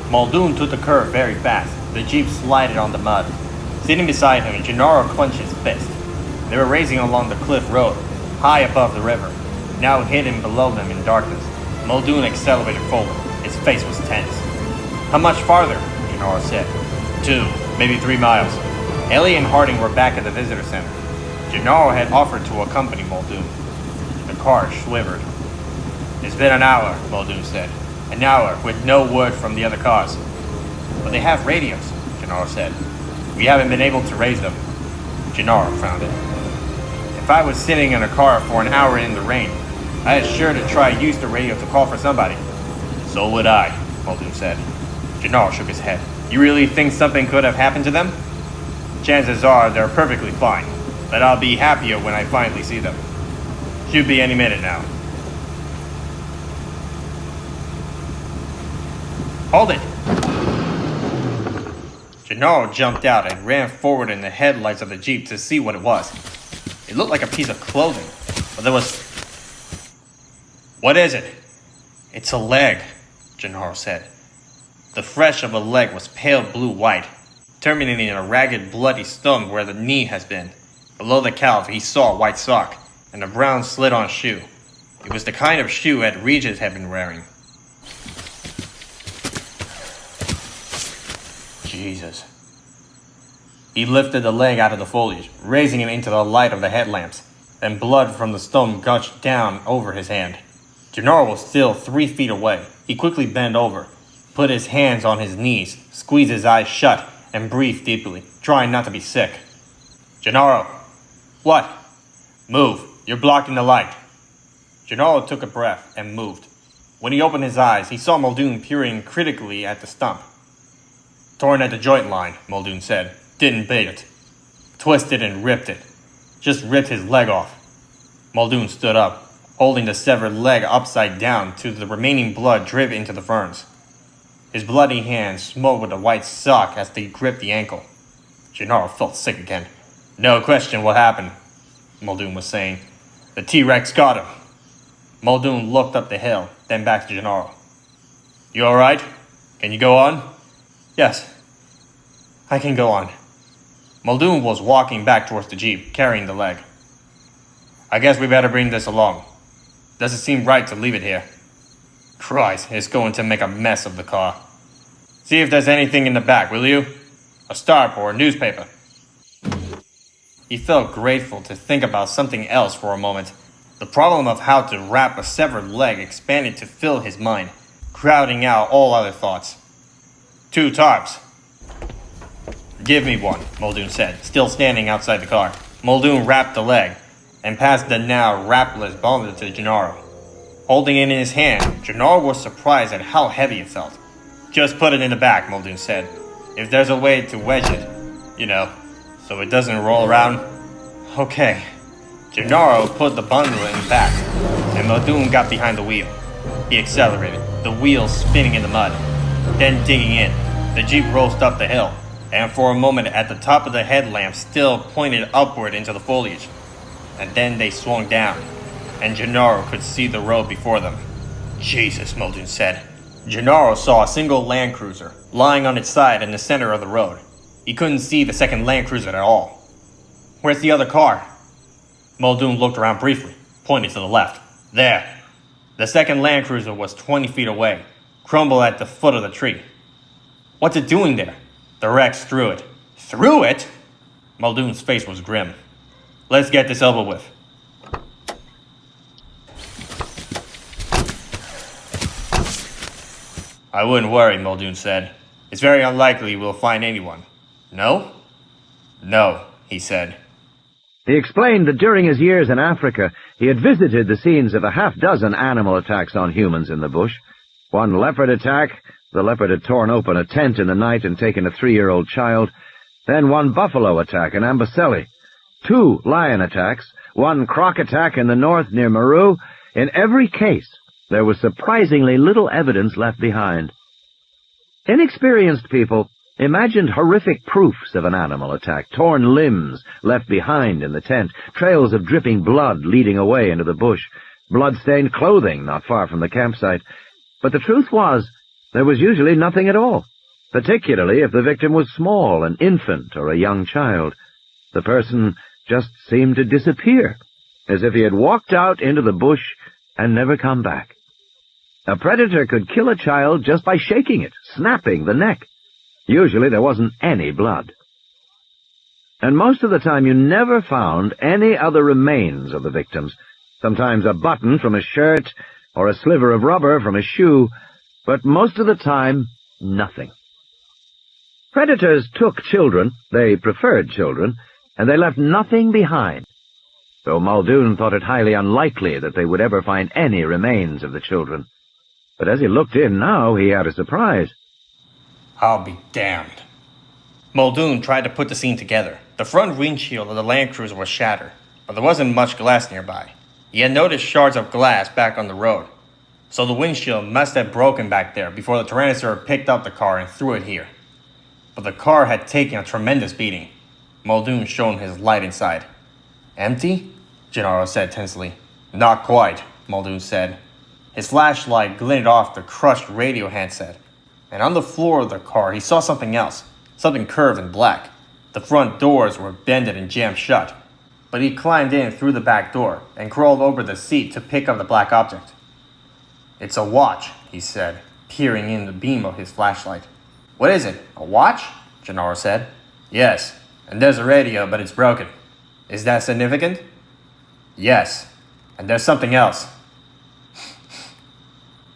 Muldoon took the curve very fast. The jeep slided on the mud. Sitting beside him, Gennaro clenched his fist. They were racing along the cliff road, high above the river, now hidden below them in darkness. Muldoon accelerated forward. His face was tense. "How much farther?" Gennaro said. 2, maybe 3 miles. Ellie and Harding were back at the visitor center. Gennaro had offered to accompany Muldoon. The car shivered. "It's been an hour," Muldoon said. "An hour with no word from the other cars." "But they have radios," Gennaro said. "We haven't been able to raise them." Gennaro frowned. "If I was sitting in a car for an hour in the rain, I'd sure to try use the radio to call for somebody." "So would I," Muldoon said. Gennaro shook his head. "You really think something could have happened to them?" "Chances are they're perfectly fine, but I'll be happier when I finally see them. Should be any minute now." "Hold it!" Gennaro jumped out and ran forward in the headlights of the jeep to see what it was. It looked like a piece of clothing, but there was... "What is it?" "It's a leg," Gennaro said. The flesh of a leg was pale blue-white, terminating in a ragged, bloody stump where the knee has been. Below the calf, he saw a white sock and a brown slit-on shoe. It was the kind of shoe that Regis had been wearing. Jesus. He lifted the leg out of the foliage, raising it into the light of the headlamps. Then blood from the stone gushed down over his hand. Gennaro was still 3 feet away. He quickly bent over, put his hands on his knees, squeezed his eyes shut, and breathed deeply, trying not to be sick. "Gennaro!" "What?" "Move. You're blocking the light." Gennaro took a breath and moved. When he opened his eyes, he saw Muldoon peering critically at the stump. "Torn at the joint line," Muldoon said. "Didn't bait it. Twisted and ripped it. Just ripped his leg off." Muldoon stood up, holding the severed leg upside down to the remaining blood drip into the ferns. His bloody hand smote with a white sock as they gripped the ankle. Gennaro felt sick again. "No question what happened," Muldoon was saying. "The T-Rex got him." Muldoon looked up the hill, then back to Gennaro. "You all right? Can you go on?" "Yes, I can go on." Muldoon was walking back towards the jeep, carrying the leg. "I guess we better bring this along. Doesn't seem right to leave it here. Christ, it's going to make a mess of the car. See if there's anything in the back, will you? A stamp or a newspaper." He felt grateful to think about something else for a moment. The problem of how to wrap a severed leg expanded to fill his mind, crowding out all other thoughts. 2 tarps. "Give me one," Muldoon said, still standing outside the car. Muldoon wrapped the leg and passed the now wrapless bundle to Gennaro. Holding it in his hand, Gennaro was surprised at how heavy it felt. "Just put it in the back," Muldoon said. "If there's a way to wedge it, so it doesn't roll around." "Okay." Gennaro put the bundle in the back, and Muldoon got behind the wheel. He accelerated, the wheels spinning in the mud. Then digging in, the jeep raced up the hill, and for a moment at the top of the headlamp still pointed upward into the foliage. And then they swung down, and Gennaro could see the road before them. "Jesus," Muldoon said. Gennaro saw a single Land Cruiser, lying on its side in the center of the road. He couldn't see the second Land Cruiser at all. "Where's the other car?" Muldoon looked around briefly, pointing to the left. "There." The second Land Cruiser was 20 feet away, crumbled at the foot of the tree. "What's it doing there?" "The Rex threw it." "Threw it?" Muldoon's face was grim. "Let's get this over with." "I wouldn't worry," Muldoon said. "It's very unlikely we'll find anyone." "No?" "No," he said. He explained that during his years in Africa, he had visited the scenes of a half-dozen animal attacks on humans in the bush. One leopard attack, the leopard had torn open a tent in the night and taken a 3-year-old child. Then one buffalo attack in Amboseli. 2 lion attacks, 1 croc attack in the north near Meru. In every case, there was surprisingly little evidence left behind. Inexperienced people imagined horrific proofs of an animal attack, torn limbs left behind in the tent, trails of dripping blood leading away into the bush, blood-stained clothing not far from the campsite. But the truth was there was usually nothing at all, particularly if the victim was small, an infant or a young child. The person just seemed to disappear, as if he had walked out into the bush and never come back. A predator could kill a child just by shaking it, snapping the neck. Usually there wasn't any blood. And most of the time you never found any other remains of the victims. Sometimes a button from a shirt or a sliver of rubber from a shoe, but most of the time, nothing. Predators took children, they preferred children, and they left nothing behind. So Muldoon thought it highly unlikely that they would ever find any remains of the children. But as he looked in now, he had a surprise. I'll be damned. Muldoon tried to put the scene together. The front windshield of the Land Cruiser was shattered, but there wasn't much glass nearby. He had noticed shards of glass back on the road, so the windshield must have broken back there before the tyrannosaur picked up the car and threw it here. But the car had taken a tremendous beating. Muldoon shone his light inside. Empty? Gennaro said tensely. Not quite, Muldoon said. His flashlight glinted off the crushed radio handset, and on the floor of the car he saw something else, something curved and black. The front doors were bended and jammed shut, but he climbed in through the back door and crawled over the seat to pick up the black object. It's a watch, he said, peering in the beam of his flashlight. What is it, a watch? Gennaro said. Yes, and there's a radio, but it's broken. Is that significant? Yes, and there's something else.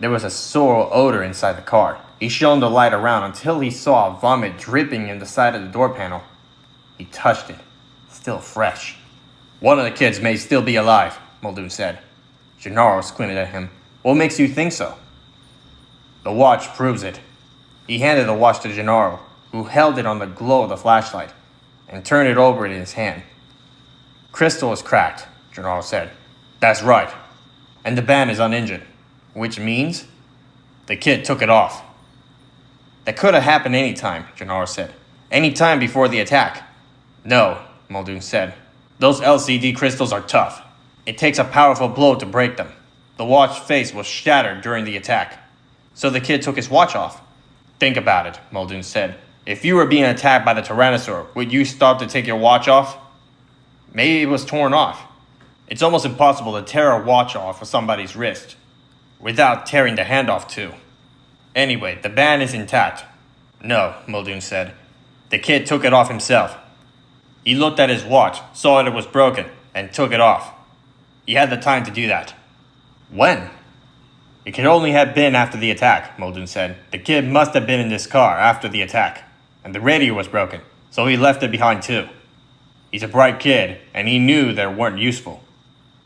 There was a sour odor inside the car. He shone the light around until he saw vomit dripping in the side of the door panel. He touched it, still fresh. One of the kids may still be alive, Muldoon said. Gennaro squinted at him. What makes you think so? The watch proves it. He handed the watch to Gennaro, who held it on the glow of the flashlight, and turned it over in his hand. Crystal is cracked, Gennaro said. That's right. And the band is uninjured, which means the kid took it off. That could have happened any time, Gennaro said. Any time before the attack. No, Muldoon said. Those LCD crystals are tough. It takes a powerful blow to break them. The watch face was shattered during the attack. So the kid took his watch off. Think about it, Muldoon said. If you were being attacked by the tyrannosaur, would you stop to take your watch off? Maybe it was torn off. It's almost impossible to tear a watch off of somebody's wrist without tearing the hand off too. Anyway, the band is intact. No, Muldoon said. The kid took it off himself. He looked at his watch, saw that it was broken, and took it off. He had the time to do that. When? It could only have been after the attack, Muldoon said. The kid must have been in this car after the attack, and the radio was broken, so he left it behind too. He's a bright kid, and he knew they weren't useful.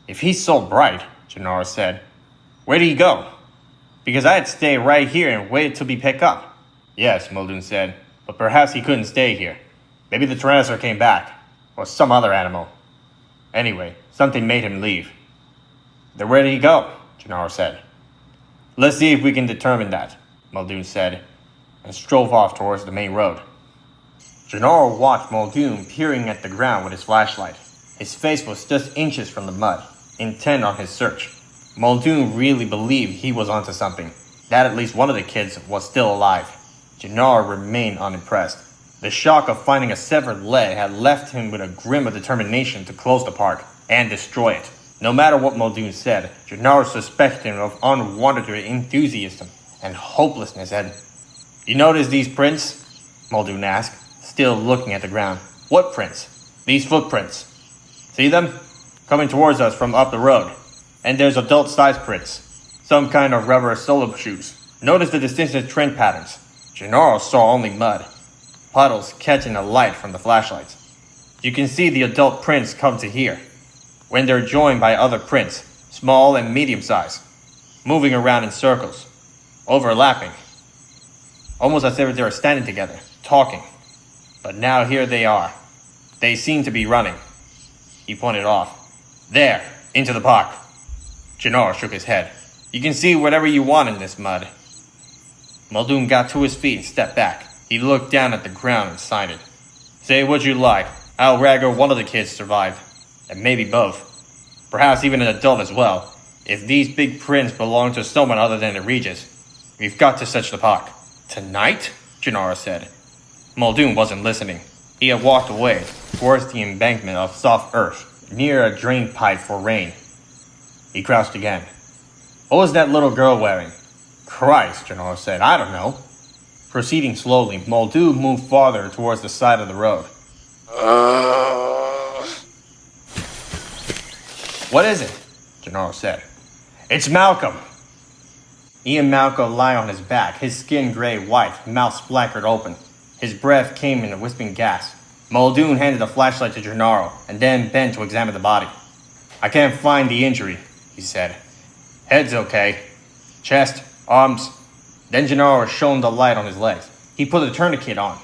If he's so bright, Gennaro said, where did he go? Because I'd stay right here and wait till we pick up. Yes, Muldoon said, but perhaps he couldn't stay here. Maybe the tyrannosaur came back, or some other animal. Anyway, something made him leave. Then where did he go? Gennaro said. Let's see if we can determine that, Muldoon said, and strode off towards the main road. Gennaro watched Muldoon peering at the ground with his flashlight. His face was just inches from the mud, intent on his search. Muldoon really believed he was onto something, that at least one of the kids was still alive. Gennaro remained unimpressed. The shock of finding a severed leg had left him with a grim of determination to close the park and destroy it. No matter what Muldoon said, Gennaro suspected him of unwanted enthusiasm and hopelessness. You notice these prints? Muldoon asked, still looking at the ground. What prints? These footprints. See them? Coming towards us from up the road. And there's adult-sized prints. Some kind of rubber solo shoes. Notice the distinctive trend patterns. Gennaro saw only mud. Puddles catching the light from the flashlights. You can see the adult prints come to here, when they're joined by other prints, small and medium-sized, moving around in circles, overlapping, almost as if they were standing together, talking. But now here they are. They seem to be running. He pointed off. There, into the park. Gennaro shook his head. You can see whatever you want in this mud. Muldoon got to his feet and stepped back. He looked down at the ground and sighed. Say what you like. I'll rather one of the kids survived. And maybe both. Perhaps even an adult as well. If these big prints belong to someone other than the Regis. We've got to search the park. Tonight? Gennaro said. Muldoon wasn't listening. He had walked away towards the embankment of soft earth, near a drain pipe for rain. He crouched again. What was that little girl wearing? Christ, Gennaro said. I don't know. Proceeding slowly, Muldoon moved farther towards the side of the road. What is it? Gennaro said. It's Malcolm. He and Malcolm lie on his back, his skin gray-white, mouth splackered open. His breath came in a wisping gasp. Muldoon handed the flashlight to Gennaro and then bent to examine the body. I can't find the injury, he said. Head's okay. Chest, arms. Then Gennaro shone the light on his legs. He put a tourniquet on.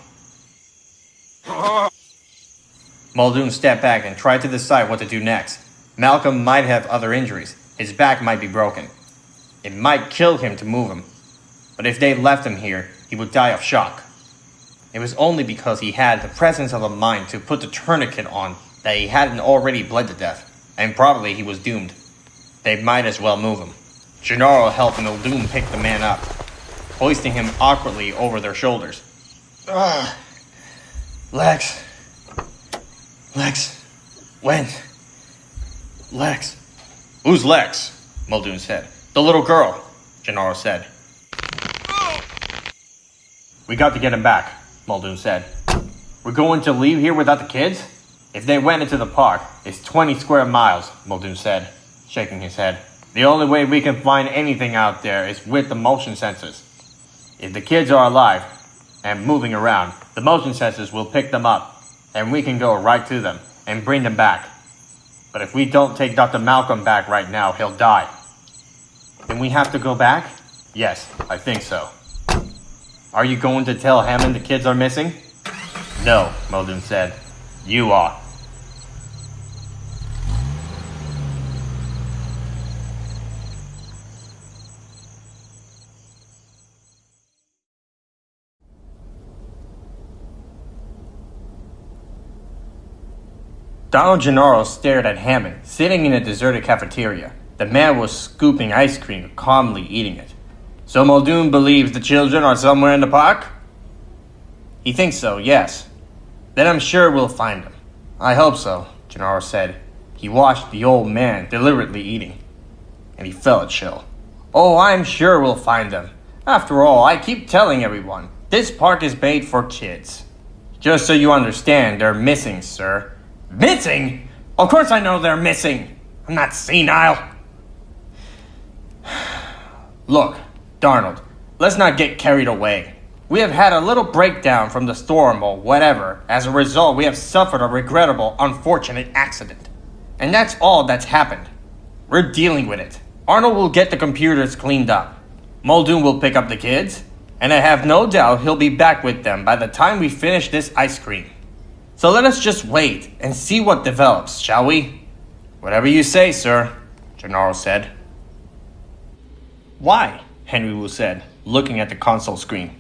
Muldoon stepped back and tried to decide what to do next. Malcolm might have other injuries. His back might be broken. It might kill him to move him. But if they left him here, he would die of shock. It was only because he had the presence of a mind to put the tourniquet on that he hadn't already bled to death, and probably he was doomed. They might as well move him. Gennaro helped Muldoon pick the man up, hoisting him awkwardly over their shoulders. Lex. When? Lex. Who's Lex? Muldoon said. The little girl, Gennaro said. We got to get him back, Muldoon said. We're going to leave here without the kids? If they went into the park, it's 20 square miles, Muldoon said, shaking his head. The only way we can find anything out there is with the motion sensors. If the kids are alive and moving around, the motion sensors will pick them up, and we can go right to them and bring them back. But if we don't take Dr. Malcolm back right now, he'll die. Then we have to go back? Yes, I think so. Are you going to tell Hammond the kids are missing? No, Muldoon said. You are. Donald Gennaro stared at Hammond, sitting in a deserted cafeteria. The man was scooping ice cream, calmly eating it. So Muldoon believes the children are somewhere in the park? He thinks so, yes. Then I'm sure we'll find them. I hope so, Gennaro said. He watched the old man deliberately eating, and he felt a chill. Oh, I'm sure we'll find them. After all, I keep telling everyone, this park is made for kids. Just so you understand, they're missing, sir. Missing? Of course I know they're missing. I'm not senile. Look, Darnold, let's not get carried away. We have had a little breakdown from the storm or whatever. As a result, we have suffered a regrettable, unfortunate accident. And that's all that's happened. We're dealing with it. Arnold will get the computers cleaned up. Muldoon will pick up the kids. And I have no doubt he'll be back with them by the time we finish this ice cream. So let us just wait and see what develops, shall we? Whatever you say, sir, Gennaro said. Why? Henry Wu said, looking at the console screen.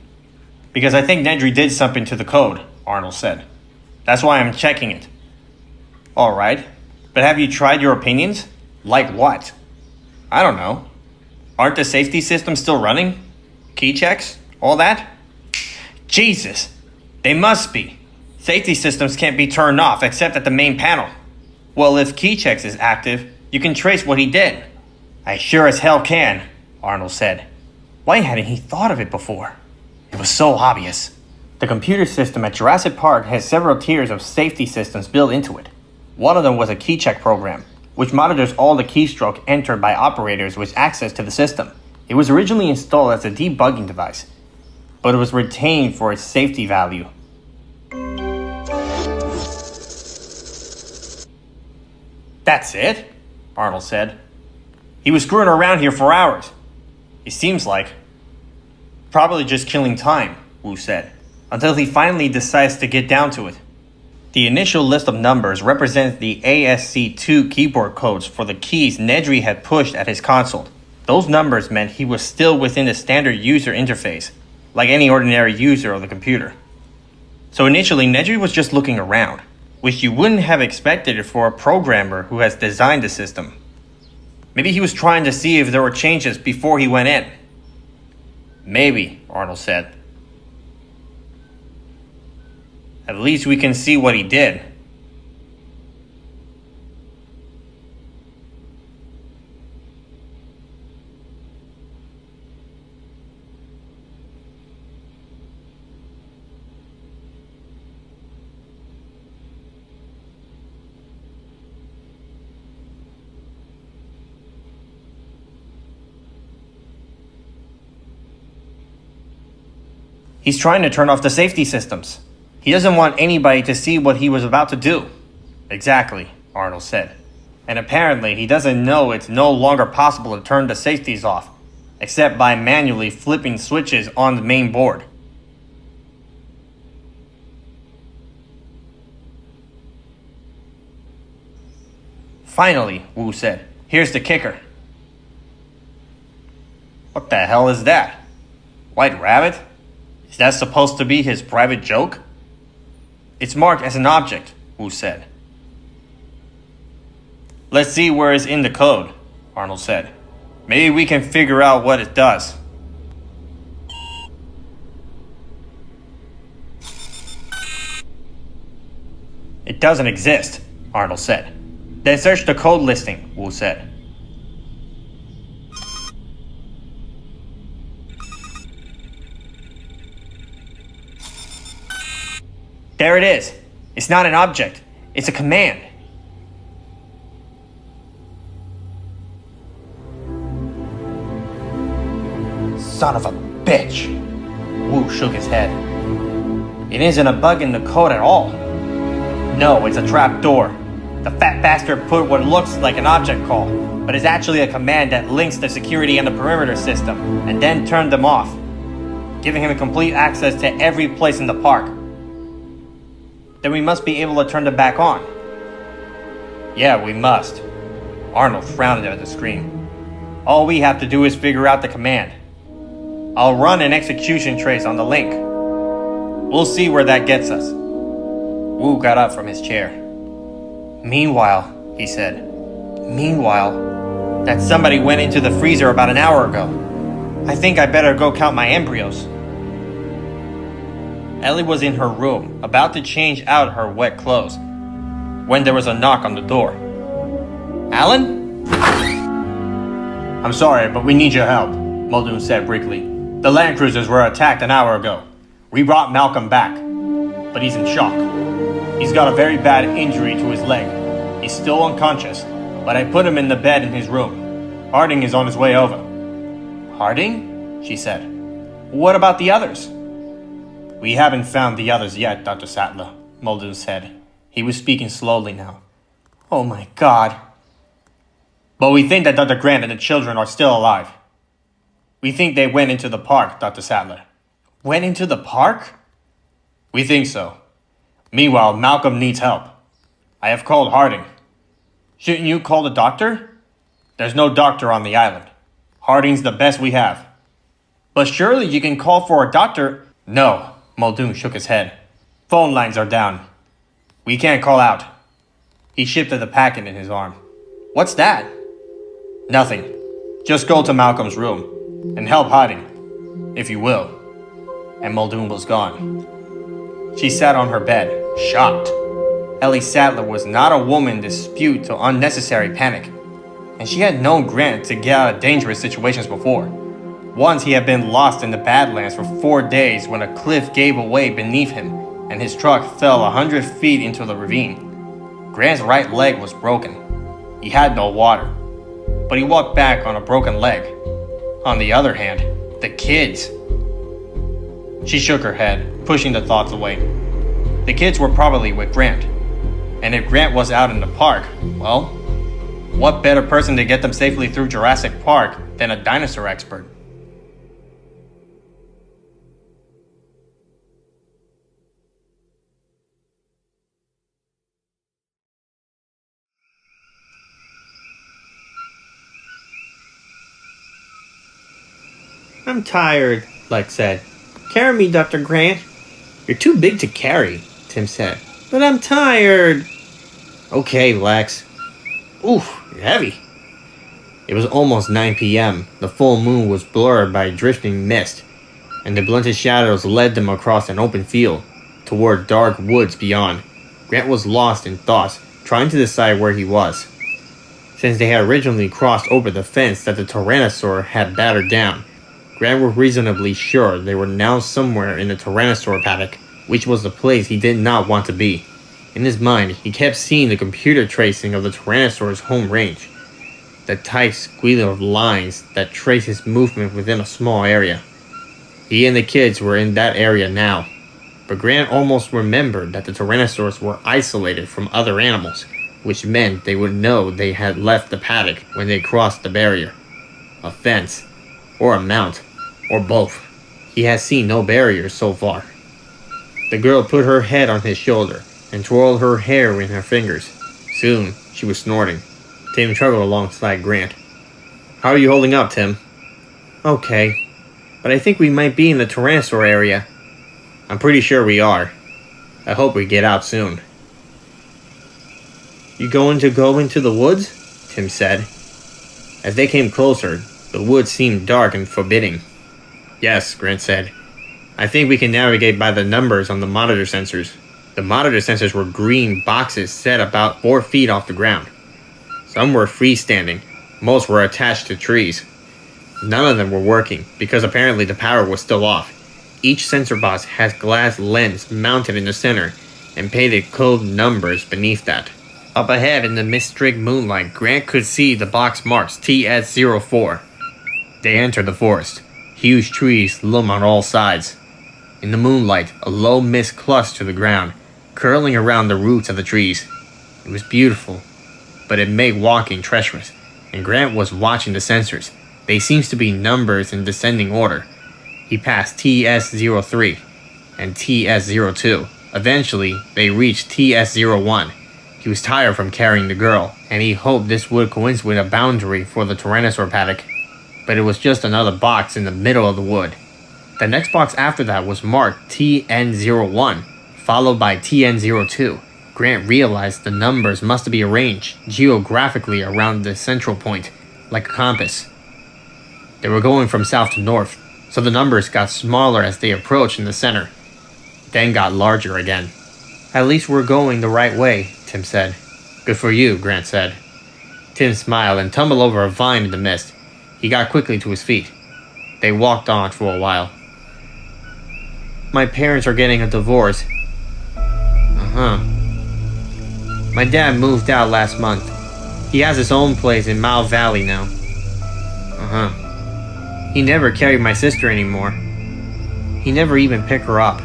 Because I think Nedry did something to the code, Arnold said. That's why I'm checking it. All right, but have you tried your opinions? Like what? I don't know. Aren't the safety systems still running? Key checks? All that? Jesus, they must be. Safety systems can't be turned off except at the main panel. Well, if key checks is active, you can trace what he did. I sure as hell can, Arnold said. Why hadn't he thought of it before? It was so obvious. The computer system at Jurassic Park has several tiers of safety systems built into it. One of them was a key check program, which monitors all the keystroke entered by operators with access to the system. It was originally installed as a debugging device, but it was retained for its safety value. That's it? Arnold said. He was screwing around here for hours. It seems like. Probably just killing time, Wu said, until he finally decides to get down to it. The initial list of numbers represents the ASC2 keyboard codes for the keys Nedry had pushed at his console. Those numbers meant he was still within the standard user interface, like any ordinary user of the computer. So initially, Nedry was just looking around, which you wouldn't have expected for a programmer who has designed the system. Maybe he was trying to see if there were changes before he went in. Maybe, Arnold said. At least we can see what he did. He's trying to turn off the safety systems. He doesn't want anybody to see what he was about to do. Exactly, Arnold said. And apparently he doesn't know it's no longer possible to turn the safeties off, except by manually flipping switches on the main board. Finally, Wu said, here's the kicker. What the hell is that? White rabbit? Is that supposed to be his private joke? It's marked as an object, Wu said. Let's see where it's in the code, Arnold said. Maybe we can figure out what it does. It doesn't exist, Arnold said. Then search the code listing, Wu said. There it is. It's not an object. It's a command. Son of a bitch. Wu shook his head. It isn't a bug in the code at all. No, it's a trap door. The fat bastard put what looks like an object call, but is actually a command that links the security and the perimeter system, and then turned them off, giving him complete access to every place in the park. Then we must be able to turn them back on. Yeah, we must. Arnold frowned at the screen. All we have to do is figure out the command. I'll run an execution trace on the link. We'll see where that gets us. Wu got up from his chair. Meanwhile, he said. Meanwhile, that somebody went into the freezer about an hour ago. I think I better go count my embryos. Ellie was in her room, about to change out her wet clothes, when there was a knock on the door. Alan? I'm sorry, but we need your help, Muldoon said briefly. The land cruisers were attacked an hour ago. We brought Malcolm back, but he's in shock. He's got a very bad injury to his leg. He's still unconscious, but I put him in the bed in his room. Harding is on his way over. Harding? She said. What about the others? We haven't found the others yet, Dr. Sattler, Muldoon said. He was speaking slowly now. Oh my God. But we think that Dr. Grant and the children are still alive. We think they went into the park, Dr. Sattler. Went into the park? We think so. Meanwhile, Malcolm needs help. I have called Harding. Shouldn't you call the doctor? There's no doctor on the island. Harding's the best we have. But surely you can call for a doctor. No, Muldoon shook his head. Phone lines are down. We can't call out. He shifted the packet in his arm. What's that? Nothing. Just go to Malcolm's room and help Harding, if you will. And Muldoon was gone. She sat on her bed, shocked. Ellie Sattler was not a woman disposed to unnecessary panic, and she had known Grant to get out of dangerous situations before. Once he had been lost in the Badlands for 4 days when a cliff gave away beneath him, and his truck fell 100 feet into the ravine. Grant's right leg was broken. He had no water, but he walked back on a broken leg. On the other hand, the kids. She shook her head, pushing the thoughts away. The kids were probably with Grant. And if Grant was out in the park, well, what better person to get them safely through Jurassic Park than a dinosaur expert? I'm tired, Lex said. Carry me, Dr. Grant. You're too big to carry, Tim said. But I'm tired. Okay, Lex. Oof, you're heavy. It was almost 9 p.m. The full moon was blurred by drifting mist, and the blunted shadows led them across an open field, toward dark woods beyond. Grant was lost in thoughts, trying to decide where he was. Since they had originally crossed over the fence that the tyrannosaur had battered down, Grant was reasonably sure they were now somewhere in the tyrannosaur paddock, which was the place he did not want to be. In his mind, he kept seeing the computer tracing of the tyrannosaur's home range, the tight squeal of lines that trace his movement within a small area. He and the kids were in that area now, but Grant almost remembered that the tyrannosaurs were isolated from other animals, which meant they would know they had left the paddock when they crossed the barrier. A fence, or a mount, or both. He had seen no barriers so far. The girl put her head on his shoulder and twirled her hair in her fingers. Soon, she was snorting. Tim trudged alongside Grant. "How are you holding up, Tim?" "Okay, but I think we might be in the tyrannosaur area." "I'm pretty sure we are. I hope we get out soon." "You going to go into the woods?" Tim said. As they came closer, the woods seemed dark and forbidding. "Yes," Grant said. "I think we can navigate by the numbers on the monitor sensors." The monitor sensors were green boxes set about 4 feet off the ground. Some were freestanding, most were attached to trees. None of them were working, because apparently the power was still off. Each sensor box has glass lens mounted in the center, and painted code numbers beneath that. Up ahead in the mist-streaked moonlight, Grant could see the box marks TS-04. They entered the forest. Huge trees loom on all sides. In the moonlight, a low mist clustered to the ground, curling around the roots of the trees. It was beautiful, but it made walking treacherous, and Grant was watching the sensors. They seemed to be numbers in descending order. He passed TS-03 and TS-02. Eventually, they reached TS-01. He was tired from carrying the girl, and he hoped this would coincide with a boundary for the tyrannosaur paddock. But it was just another box in the middle of the wood. The next box after that was marked TN-01, followed by TN-02. Grant realized the numbers must be arranged geographically around the central point, like a compass. They were going from south to north, so the numbers got smaller as they approached in the center, then got larger again. "At least we're going the right way," Tim said. "Good for you," Grant said. Tim smiled and tumbled over a vine in the mist. He got quickly to his feet. They walked on for a while. "My parents are getting a divorce." "My dad moved out last month. He has his own place in Mile Valley now." "He never carried my sister anymore. He never even picked her up."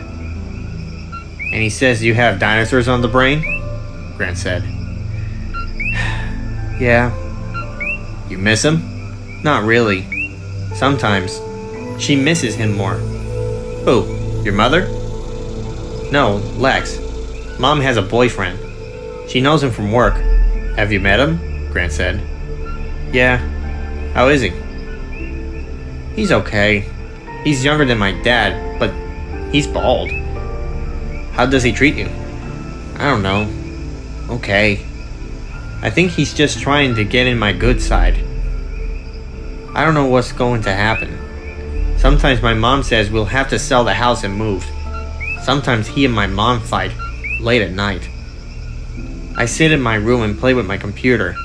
"And he says you have dinosaurs on the brain?" Grant said. "Yeah." "You miss him?" "Not really. Sometimes. She misses him more." "Who? Your mother?" "No, Lex. Mom has a boyfriend. She knows him from work." "Have you met him?" Grant said. "Yeah. How is he?" "He's okay. He's younger than my dad, but he's bald." "How does he treat you?" "I don't know. Okay. I think he's just trying to get in my good side. I don't know what's going to happen. Sometimes my mom says we'll have to sell the house and move. Sometimes he and my mom fight, late at night. I sit in my room and play with my computer,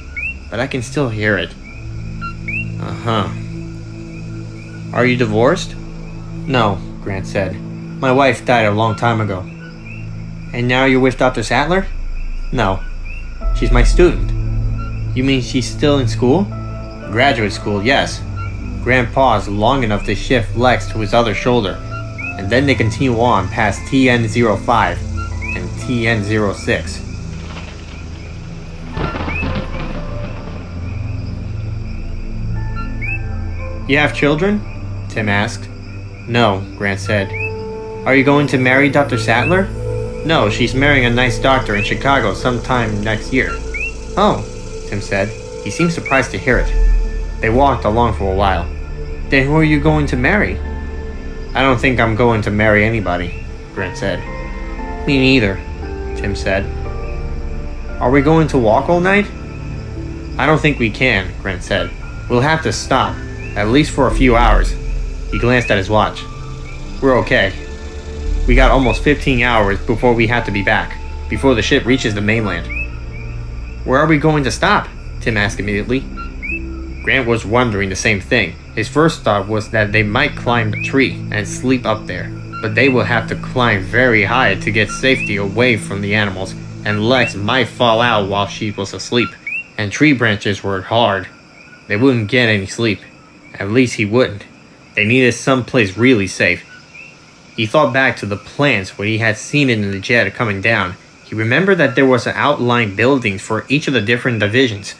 but I can still hear it." "Are you divorced?" "No," Grant said. "My wife died a long time ago." "And now you're with Dr. Sattler?" "No. She's my student." "You mean she's still in school?" "Graduate school, yes." Grant paused long enough to shift Lex to his other shoulder, and then they continue on past TN-05 and TN-06. "You have children?" Tim asked. "No," Grant said. "Are you going to marry Dr. Sattler?" "No, she's marrying a nice doctor in Chicago sometime next year." "Oh," Tim said. He seemed surprised to hear it. They walked along for a while. "Then who are you going to marry?" "I don't think I'm going to marry anybody," Grant said. "Me neither," Tim said. "Are we going to walk all night?" "I don't think we can," Grant said. "We'll have to stop, at least for a few hours." He glanced at his watch. We're okay. We got almost 15 hours before we have to be back, before the ship reaches the mainland. Where are we going to stop? Tim asked immediately. Grant was wondering the same thing. His first thought was that they might climb a tree and sleep up there, but they will have to climb very high to get safety away from the animals, and Lex might fall out while she was asleep, and tree branches were hard. They wouldn't get any sleep. At least he wouldn't. They needed someplace really safe. He thought back to the plans when he had seen it in the jet coming down. He remembered that there was an outlined buildings for each of the different divisions.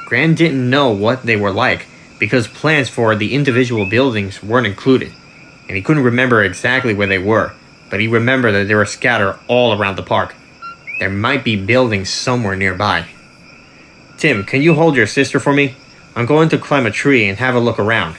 Grant didn't know what they were like, because plans for the individual buildings weren't included, and he couldn't remember exactly where they were, but he remembered that they were scattered all around the park. There might be buildings somewhere nearby. Tim, can you hold your sister for me? I'm going to climb a tree and have a look around.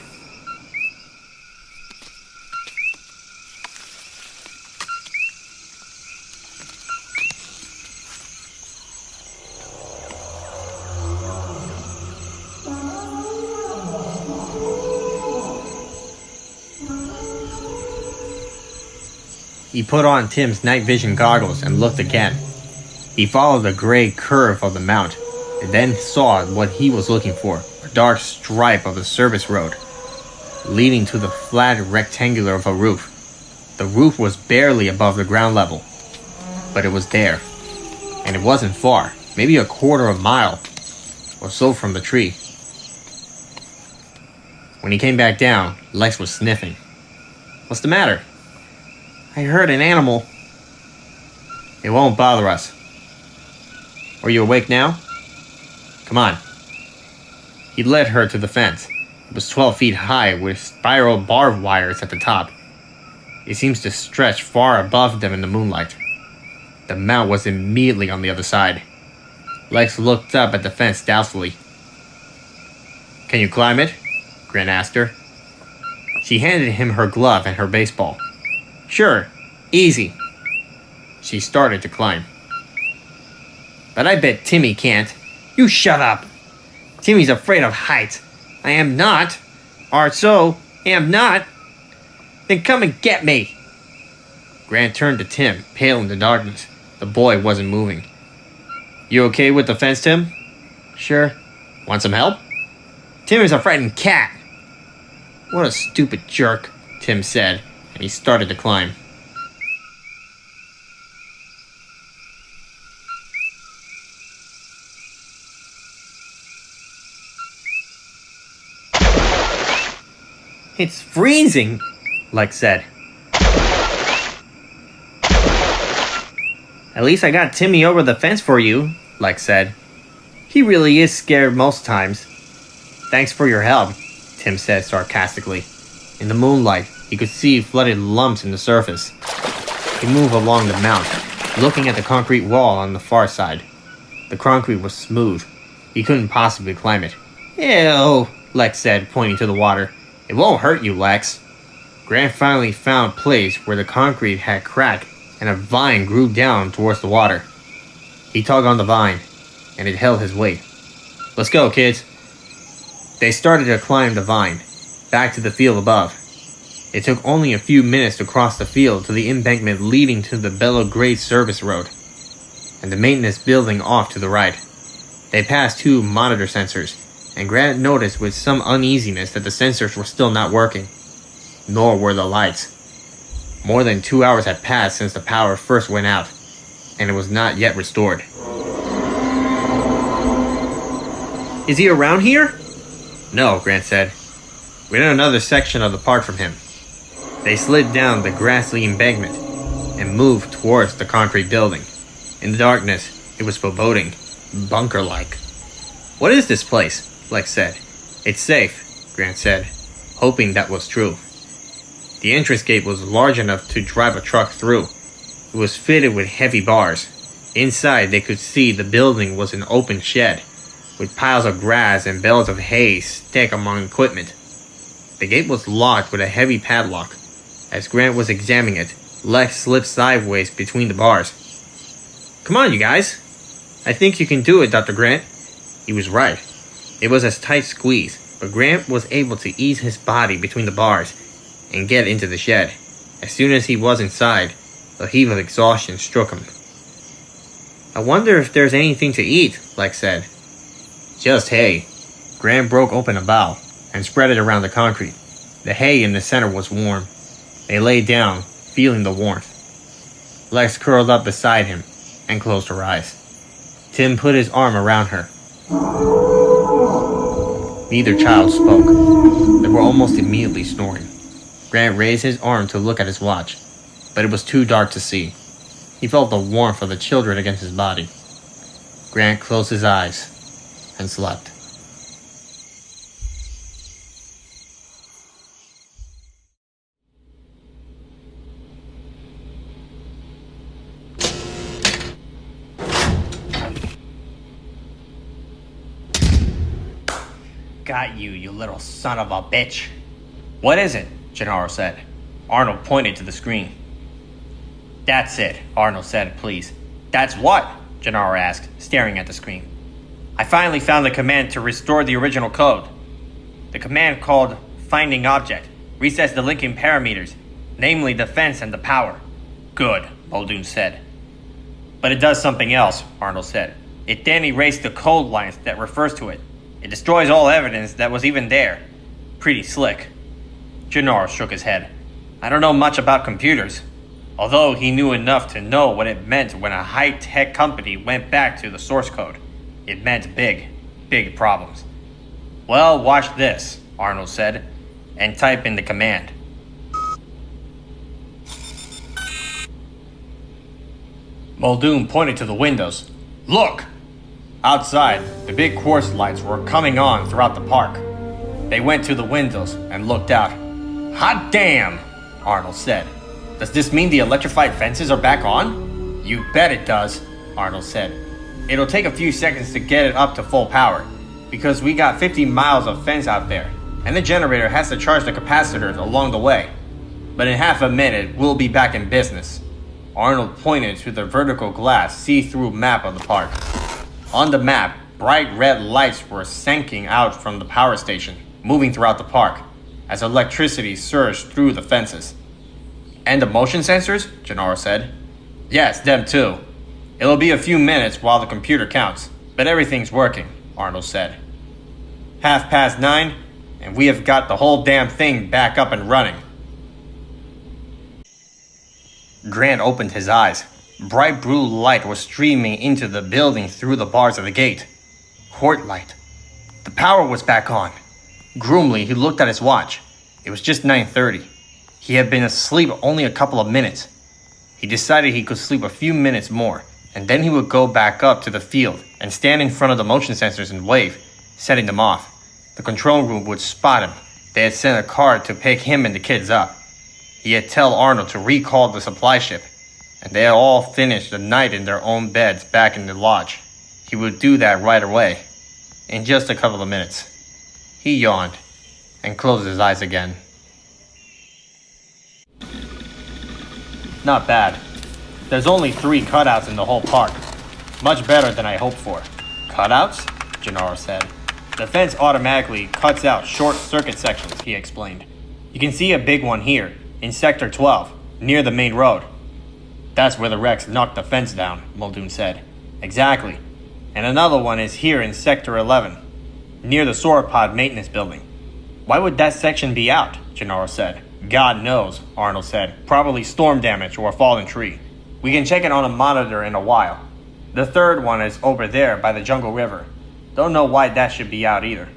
He put on Tim's night vision goggles and looked again. He followed the gray curve of the mount, and then saw what he was looking for, a dark stripe of a service road, leading to the flat rectangular of a roof. The roof was barely above the ground level, but it was there, and it wasn't far, maybe a quarter of a mile or so from the tree. When he came back down, Lex was sniffing. What's the matter? I heard an animal. It won't bother us. Are you awake now? Come on. He led her to the fence. It was 12 feet high with spiral barbed wires at the top. It seems to stretch far above them in the moonlight. The mount was immediately on the other side. Lex looked up at the fence doubtfully. Can you climb it? Grant asked her. She handed him her glove and her baseball. Sure, easy. She started to climb. But I bet Timmy can't. You shut up. Timmy's afraid of heights. I am not. Or so, am not. Then come and get me. Grant turned to Tim, pale in the darkness. The boy wasn't moving. You okay with the fence, Tim? Sure. Want some help? Tim is a frightened cat. What a stupid jerk, Tim said, and he started to climb. It's freezing, Lex said. At least I got Timmy over the fence for you, Lex said. He really is scared most times. Thanks for your help, Tim said sarcastically. In the moonlight, he could see flooded lumps in the surface. He moved along the mount, looking at the concrete wall on the far side. The concrete was smooth. He couldn't possibly climb it. Ew, Lex said, pointing to the water. It won't hurt you, Lex. Grant finally found a place where the concrete had cracked and a vine grew down towards the water. He tugged on the vine, and it held his weight. Let's go, kids. They started to climb the vine, back to the field above. It took only a few minutes to cross the field to the embankment leading to the Bellow Grade service road, and the maintenance building off to the right. They passed 2 monitor sensors, and Grant noticed with some uneasiness that the sensors were still not working, nor were the lights. More than 2 hours had passed since the power first went out, and it was not yet restored. Is he around here? No, Grant said. We're in another section of the park from him. They slid down the grassy embankment and moved towards the concrete building. In the darkness, it was foreboding, bunker-like. What is this place? Lex said. It's safe, Grant said, hoping that was true. The entrance gate was large enough to drive a truck through. It was fitted with heavy bars. Inside, they could see the building was an open shed, with piles of grass and bales of hay stacked among equipment. The gate was locked with a heavy padlock. As Grant was examining it, Lex slipped sideways between the bars. Come on, you guys. I think you can do it, Dr. Grant. He was right. It was a tight squeeze, but Grant was able to ease his body between the bars and get into the shed. As soon as he was inside, a heave of exhaustion struck him. "I wonder if there's anything to eat," Lex said. "Just hay." Grant broke open a bough and spread it around the concrete. The hay in the center was warm. They lay down, feeling the warmth. Lex curled up beside him and closed her eyes. Tim put his arm around her. Neither child spoke. They were almost immediately snoring. Grant raised his arm to look at his watch, but it was too dark to see. He felt the warmth of the children against his body. Grant closed his eyes and slept. "Got you, you little son of a bitch." "What is it?" Gennaro said. Arnold pointed to the screen. "That's it," Arnold said, pleased. "That's what?" Gennaro asked, staring at the screen. "I finally found the command to restore the original code. The command called finding object resets the linking parameters, namely the fence and the power." "Good," Muldoon said. "But it does something else," Arnold said. "It then erased the code lines that refers to it. It destroys all evidence that was even there. Pretty slick." Gennaro shook his head. "I don't know much about computers." Although he knew enough to know what it meant when a high-tech company went back to the source code. It meant big problems. "Well, watch this," Arnold said, and type in the command. Muldoon pointed to the windows. "Look!" Outside, the big quartz lights were coming on throughout the park. They went to the windows and looked out. "Hot damn!" Arnold said. "Does this mean the electrified fences are back on?" "You bet it does," Arnold said. "It'll take a few seconds to get it up to full power, because we got 50 miles of fence out there, and the generator has to charge the capacitors along the way. But in half a minute, we'll be back in business." Arnold pointed to the vertical glass see-through map of the park. On the map, bright red lights were sinking out from the power station, moving throughout the park, as electricity surged through the fences. "And the motion sensors?" Gennaro said. "Yes, them too. It'll be a few minutes while the computer counts, but everything's working," Arnold said. 9:30, and we have got the whole damn thing back up and running. Grant opened his eyes. Bright blue light was streaming into the building through the bars of the gate. Whte light. The power was back on. Gloomily, he looked at his watch. It was just 9:30. He had been asleep only a couple of minutes. He decided he could sleep a few minutes more, and then he would go back up to the field and stand in front of the motion sensors and wave, setting them off. The control room would spot him. They had sent a car to pick him and the kids up. He had tell Arnold to recall the supply ship, and they had all finished the night in their own beds back in the lodge. He would do that right away, in just a couple of minutes. He yawned and closed his eyes again. Not bad. There's only 3 cutouts in the whole park. Much better than I hoped for. Cutouts? Gennaro said. The fence automatically cuts out short circuit sections, he explained. You can see a big one here, in Sector 12, near the main road. That's where the Rex knocked the fence down, Muldoon said. Exactly. And another one is here in Sector 11, near the sauropod maintenance building. Why would that section be out? Gennaro said. God knows, Arnold said. Probably storm damage or a fallen tree. We can check it on a monitor in a while. The third one is over there by the Jungle River. Don't know why that should be out either.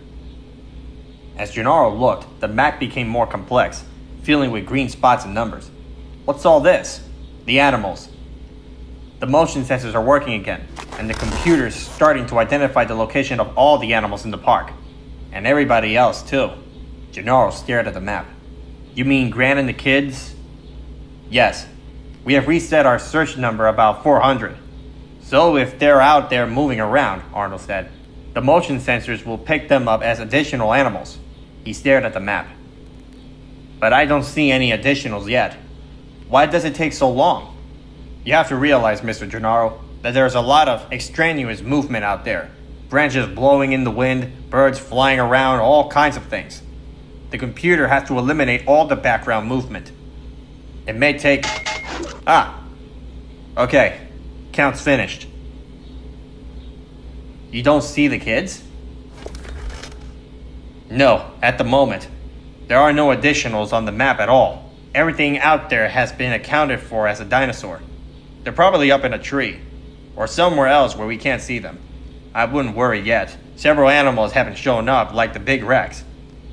As Gennaro looked, the map became more complex, filling with green spots and numbers. What's all this? The animals. The motion sensors are working again, and the computer's starting to identify the location of all the animals in the park. And everybody else, too. Gennaro stared at the map. You mean Grant and the kids? Yes. We have reset our search number about 400. So if they're out there moving around, Arnold said, the motion sensors will pick them up as additional animals. He stared at the map. But I don't see any additionals yet. Why does it take so long? You have to realize, Mr. Gennaro, that there's a lot of extraneous movement out there. Branches blowing in the wind, birds flying around, all kinds of things. The computer has to eliminate all the background movement. It may take... Ah! Okay. Count's finished. You don't see the kids? No, at the moment. There are no additionals on the map at all. Everything out there has been accounted for as a dinosaur. They're probably up in a tree, or somewhere else where we can't see them. I wouldn't worry yet. Several animals haven't shown up, like the big Rex.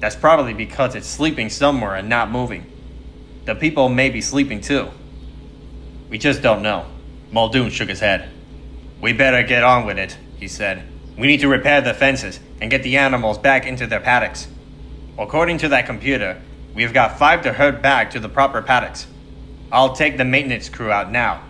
That's probably because it's sleeping somewhere and not moving. The people may be sleeping too. We just don't know. Muldoon shook his head. We better get on with it, he said. We need to repair the fences and get the animals back into their paddocks. According to that computer, we've got 5 to herd back to the proper paddocks. I'll take the maintenance crew out now.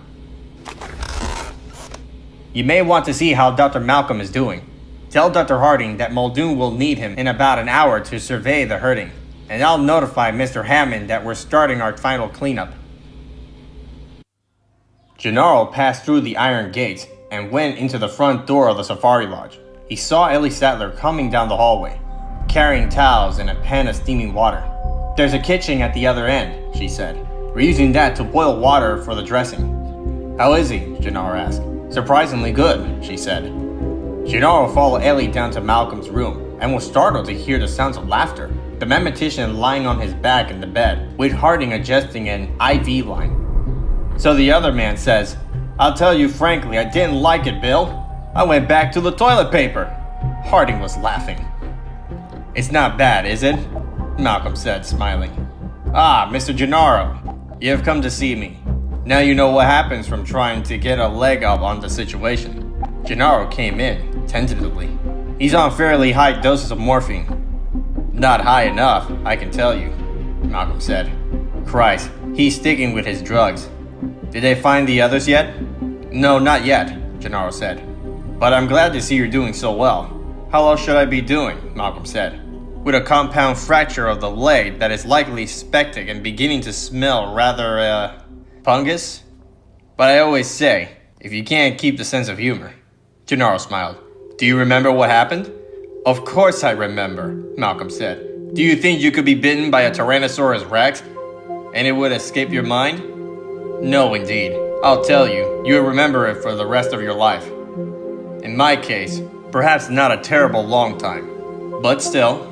You may want to see how Dr. Malcolm is doing. Tell Dr. Harding that Muldoon will need him in about an hour to survey the herding, and I'll notify Mr. Hammond that we're starting our final cleanup. Gennaro passed through the iron gates and went into the front door of the safari lodge. He saw Ellie Sattler coming down the hallway, carrying towels and a pan of steaming water. There's a kitchen at the other end, she said. We're using that to boil water for the dressing. How is he? Gennaro asked. Surprisingly good, she said. Gennaro followed Ellie down to Malcolm's room and was startled to hear the sounds of laughter. The mathematician lying on his back in the bed, with Harding adjusting an IV line. So the other man says, I'll tell you frankly, I didn't like it, Bill. I went back to the toilet paper. Harding was laughing. It's not bad, is it? Malcolm said, smiling. Ah, Mr. Gennaro, you have come to see me. Now you know what happens from trying to get a leg up on the situation. Gennaro came in, tentatively. He's on fairly high doses of morphine. Not high enough, I can tell you, Malcolm said. Christ, he's sticking with his drugs. Did they find the others yet? No, not yet, Gennaro said. But I'm glad to see you're doing so well. How else should I be doing? Malcolm said. With a compound fracture of the leg that is likely spectic and beginning to smell rather, fungus? But I always say, if you can't keep the sense of humor. Gennaro smiled. Do you remember what happened? Of course I remember, Malcolm said. Do you think you could be bitten by a Tyrannosaurus Rex and it would escape your mind? No, indeed. I'll tell you, you'll remember it for the rest of your life. In my case, perhaps not a terrible long time, but still,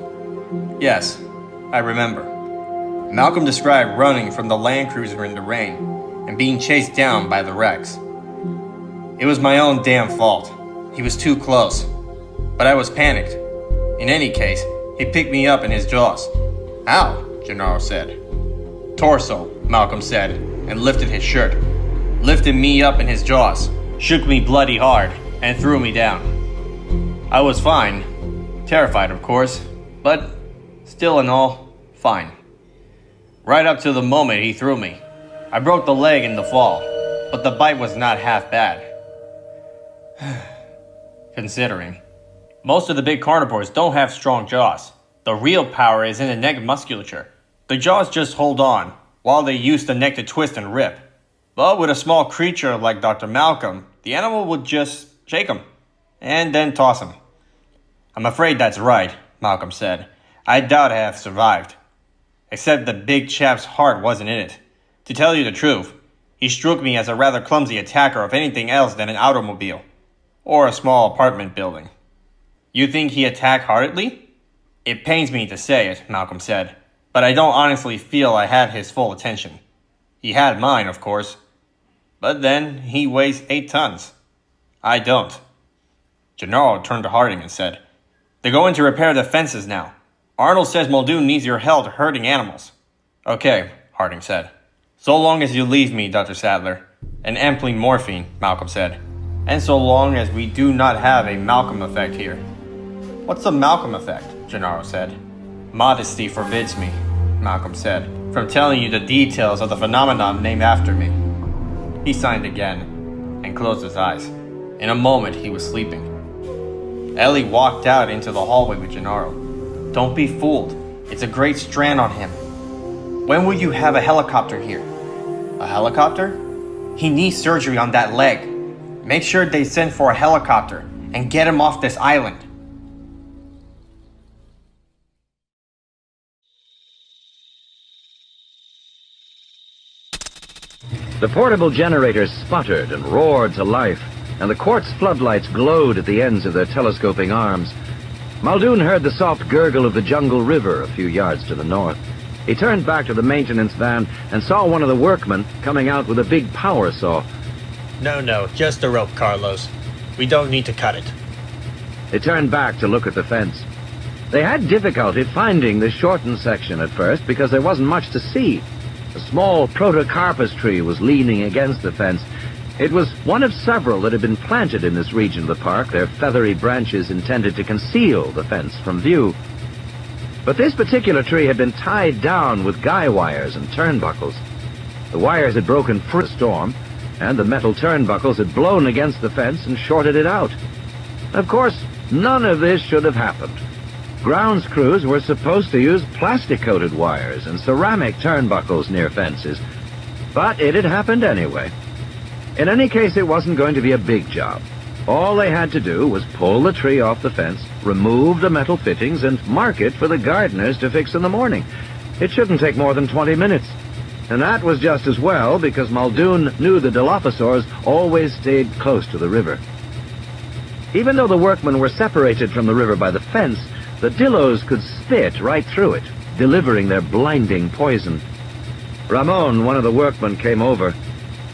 yes, I remember. Malcolm described running from the Land Cruiser in the rain and being chased down by the Rex. It was my own damn fault. He was too close, but I was panicked. In any case, he picked me up in his jaws. How? Gennaro said. Torso, Malcolm said, and lifted his shirt. Lifted me up in his jaws, shook me bloody hard, and threw me down. I was fine. Terrified, of course, but still in all, fine. Right up to the moment he threw me. I broke the leg in the fall, but the bite was not half bad. Considering. Most of the big carnivores don't have strong jaws. The real power is in the neck musculature. The jaws just hold on, while they use the neck to twist and rip. But with a small creature like Dr. Malcolm, the animal would just shake him, and then toss him. I'm afraid that's right, Malcolm said. I doubt I have survived. Except the big chap's heart wasn't in it. To tell you the truth, he struck me as a rather clumsy attacker of anything else than an automobile, or a small apartment building. You think he attacked heartedly? It pains me to say it, Malcolm said, but I don't honestly feel I had his full attention. He had mine, of course, but then he weighs 8 tons. I don't. Gennaro turned to Harding and said, They're going to repair the fences now. Arnold says Muldoon needs your help herding animals. Okay, Harding said. So long as you leave me, Dr. Sattler. And amply morphine, Malcolm said. And so long as we do not have a Malcolm effect here. What's the Malcolm effect? Gennaro said. Modesty forbids me, Malcolm said, from telling you the details of the phenomenon named after me. He signed again and closed his eyes. In a moment, he was sleeping. Ellie walked out into the hallway with Gennaro. Don't be fooled. It's a great strand on him. When will you have a helicopter here? A helicopter? He needs surgery on that leg. Make sure they send for a helicopter and get him off this island. The portable generators sputtered and roared to life, and the quartz floodlights glowed at the ends of their telescoping arms. Muldoon heard the soft gurgle of the jungle river a few yards to the north. He turned back to the maintenance van and saw one of the workmen coming out with a big power saw. No, just a rope, Carlos. We don't need to cut it. They turned back to look at the fence. They had difficulty finding the shortened section at first because there wasn't much to see. A small protocarpus tree was leaning against the fence. It was one of several that had been planted in this region of the park, their feathery branches intended to conceal the fence from view. But this particular tree had been tied down with guy wires and turnbuckles. The wires had broken through the storm, and the metal turnbuckles had blown against the fence and shorted it out. Of course, none of this should have happened. Grounds crews were supposed to use plastic-coated wires and ceramic turnbuckles near fences, but it had happened anyway. In any case, it wasn't going to be a big job. All they had to do was pull the tree off the fence, remove the metal fittings, and mark it for the gardeners to fix in the morning. It shouldn't take more than 20 minutes. And that was just as well, because Muldoon knew the Dilophosaurs always stayed close to the river. Even though the workmen were separated from the river by the fence, the Dillos could spit right through it, delivering their blinding poison. Ramon, one of the workmen, came over.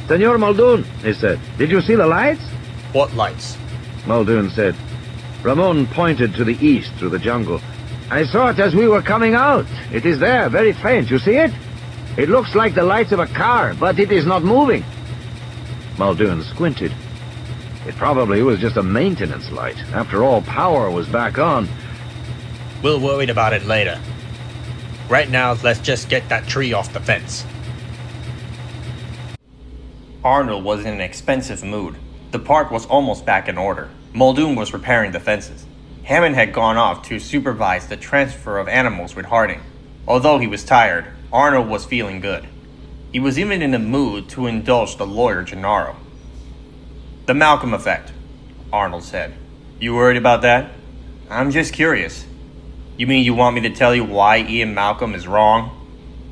"Senor Muldoon," he said, "did you see the lights?" What lights? Muldoon said. Ramon pointed to the east through the jungle. "I saw it as we were coming out. It is there, very faint. You see it? It looks like the lights of a car, but it is not moving." Muldoon squinted. It probably was just a maintenance light. After all, power was back on. We'll worry about it later. Right now, let's just get that tree off the fence. Arnold was in an expensive mood. The park was almost back in order. Muldoon was repairing the fences. Hammond had gone off to supervise the transfer of animals with Harding. Although he was tired, Arnold was feeling good. He was even in the mood to indulge the lawyer Gennaro. "The Malcolm effect," Arnold said. "You worried about that?" "I'm just curious." "You mean you want me to tell you why Ian Malcolm is wrong?"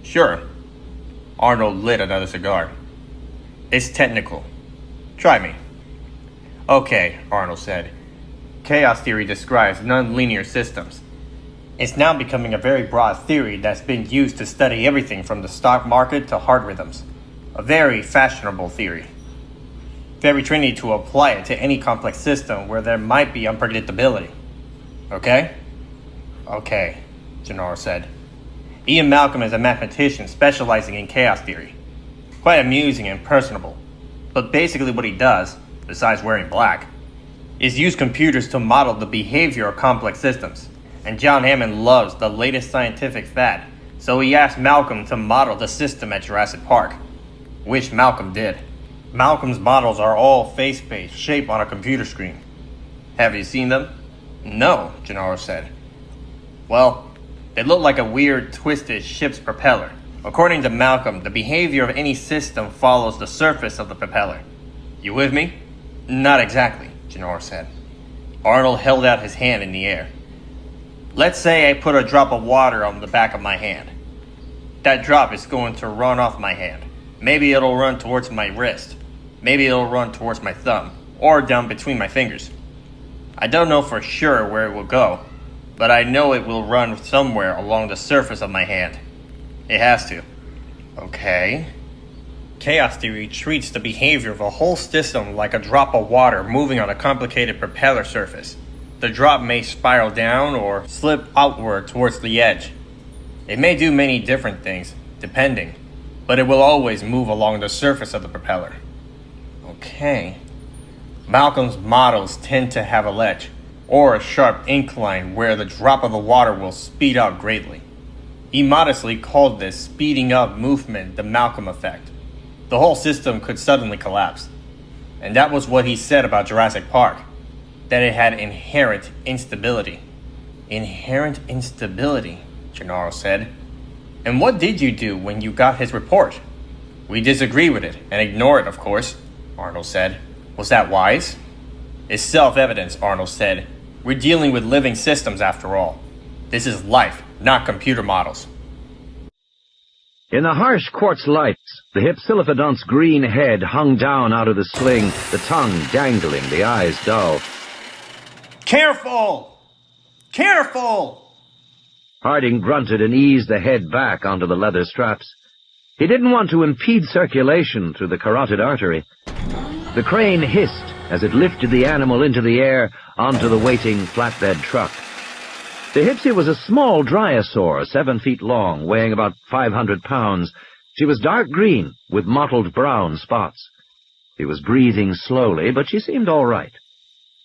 "Sure." Arnold lit another cigar. "It's technical. Try me." "Okay," Arnold said. "Chaos theory describes non-linear systems. It's now becoming a very broad theory that's been used to study everything from the stock market to heart rhythms. A very fashionable theory. Very trendy to apply it to any complex system where there might be unpredictability. Okay?" "Okay," Gennaro said. "Ian Malcolm is a mathematician specializing in chaos theory. Quite amusing and personable. But basically what he does, besides wearing black, is use computers to model the behavior of complex systems. And John Hammond loves the latest scientific fad, so he asked Malcolm to model the system at Jurassic Park, which Malcolm did. Malcolm's models are all face-based, shaped on a computer screen. Have you seen them?" "No," Gennaro said. "Well, they look like a weird, twisted ship's propeller. According to Malcolm, the behavior of any system follows the surface of the propeller. You with me?" "Not exactly," Gennaro said. Arnold held out his hand in the air. "Let's say I put a drop of water on the back of my hand. That drop is going to run off my hand. Maybe it'll run towards my wrist. Maybe it'll run towards my thumb, or down between my fingers. I don't know for sure where it will go, but I know it will run somewhere along the surface of my hand. It has to." "Okay." Chaos theory treats the behavior of a whole system like a drop of water moving on a complicated propeller surface. The drop may spiral down or slip outward towards the edge. It may do many different things, depending, but it will always move along the surface of the propeller. Okay. Malcolm's models tend to have a ledge, or a sharp incline where the drop of the water will speed up greatly. He modestly called this speeding up movement the Malcolm effect. The whole system could suddenly collapse. And that was what he said about Jurassic Park, that it had inherent instability. "Inherent instability," Gennaro said. "And what did you do when you got his report?" "We disagree with it, and ignore it, of course," Arnold said. "Was that wise?" "It's self-evident," Arnold said. "We're dealing with living systems after all. This is life, not computer models." In the harsh quartz lights, the Hypsilophodont's green head hung down out of the sling, the tongue dangling, the eyes dull. Careful! Careful! Harding grunted and eased the head back onto the leather straps. He didn't want to impede circulation through the carotid artery. The crane hissed as it lifted the animal into the air onto the waiting flatbed truck. The Hypsie was a small dryosaur, 7 feet long, weighing about 500 pounds. She was dark green, with mottled brown spots. She was breathing slowly, but she seemed all right.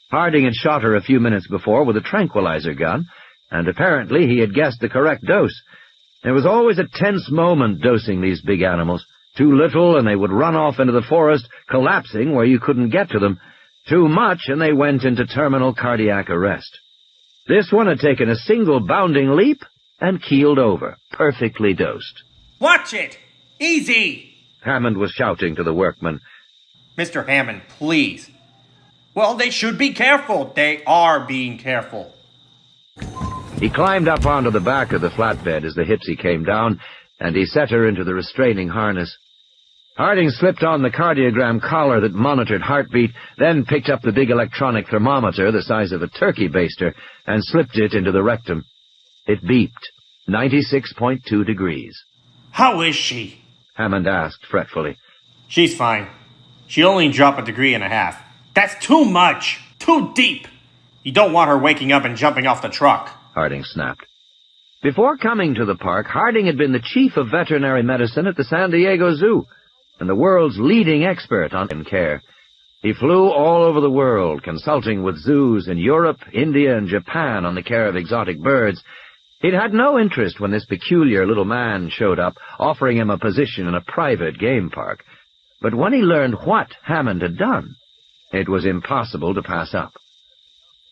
Harding had shot her a few minutes before with a tranquilizer gun, and apparently he had guessed the correct dose. There was always a tense moment dosing these big animals. Too little, and they would run off into the forest, collapsing where you couldn't get to them. Too much, and they went into terminal cardiac arrest. This one had taken a single bounding leap and keeled over, perfectly dosed. Watch it! Easy! Hammond was shouting to the workmen. Mr. Hammond, please. Well, they should be careful. They are being careful. He climbed up onto the back of the flatbed as the Hypsie came down, and he set her into the restraining harness. Harding slipped on the cardiogram collar that monitored heartbeat, then picked up the big electronic thermometer the size of a turkey baster and slipped it into the rectum. It beeped, 96.2 degrees. How is she? Hammond asked fretfully. She's fine. She only dropped 1.5 degrees. That's too much! Too deep! You don't want her waking up and jumping off the truck, Harding snapped. Before coming to the park, Harding had been the chief of veterinary medicine at the San Diego Zoo, and the world's leading expert on animal care. He flew all over the world, consulting with zoos in Europe, India, and Japan on the care of exotic birds. He'd had no interest when this peculiar little man showed up, offering him a position in a private game park. But when he learned what Hammond had done, it was impossible to pass up.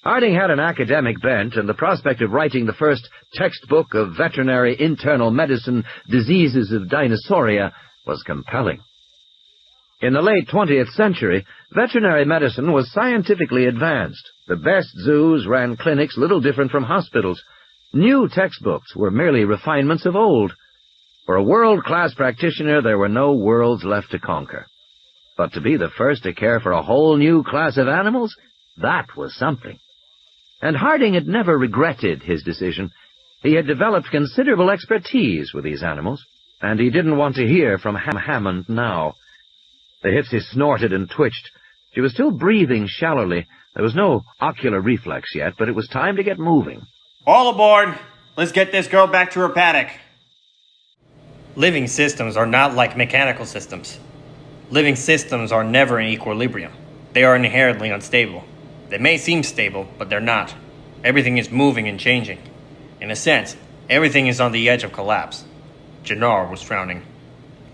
Harding had an academic bent, and the prospect of writing the first textbook of veterinary internal medicine, Diseases of Dinosauria, was compelling. In the late 20th century, veterinary medicine was scientifically advanced. The best zoos ran clinics little different from hospitals. New textbooks were merely refinements of old. For a world-class practitioner, there were no worlds left to conquer. But to be the first to care for a whole new class of animals, that was something. And Harding had never regretted his decision. He had developed considerable expertise with these animals, and he didn't want to hear from Hammond now. The Hypsie snorted and twitched. She was still breathing shallowly. There was no ocular reflex yet, but it was time to get moving. All aboard! Let's get this girl back to her paddock. Living systems are not like mechanical systems. Living systems are never in equilibrium. They are inherently unstable. They may seem stable, but they're not. Everything is moving and changing. In a sense, everything is on the edge of collapse. Gennaro was frowning.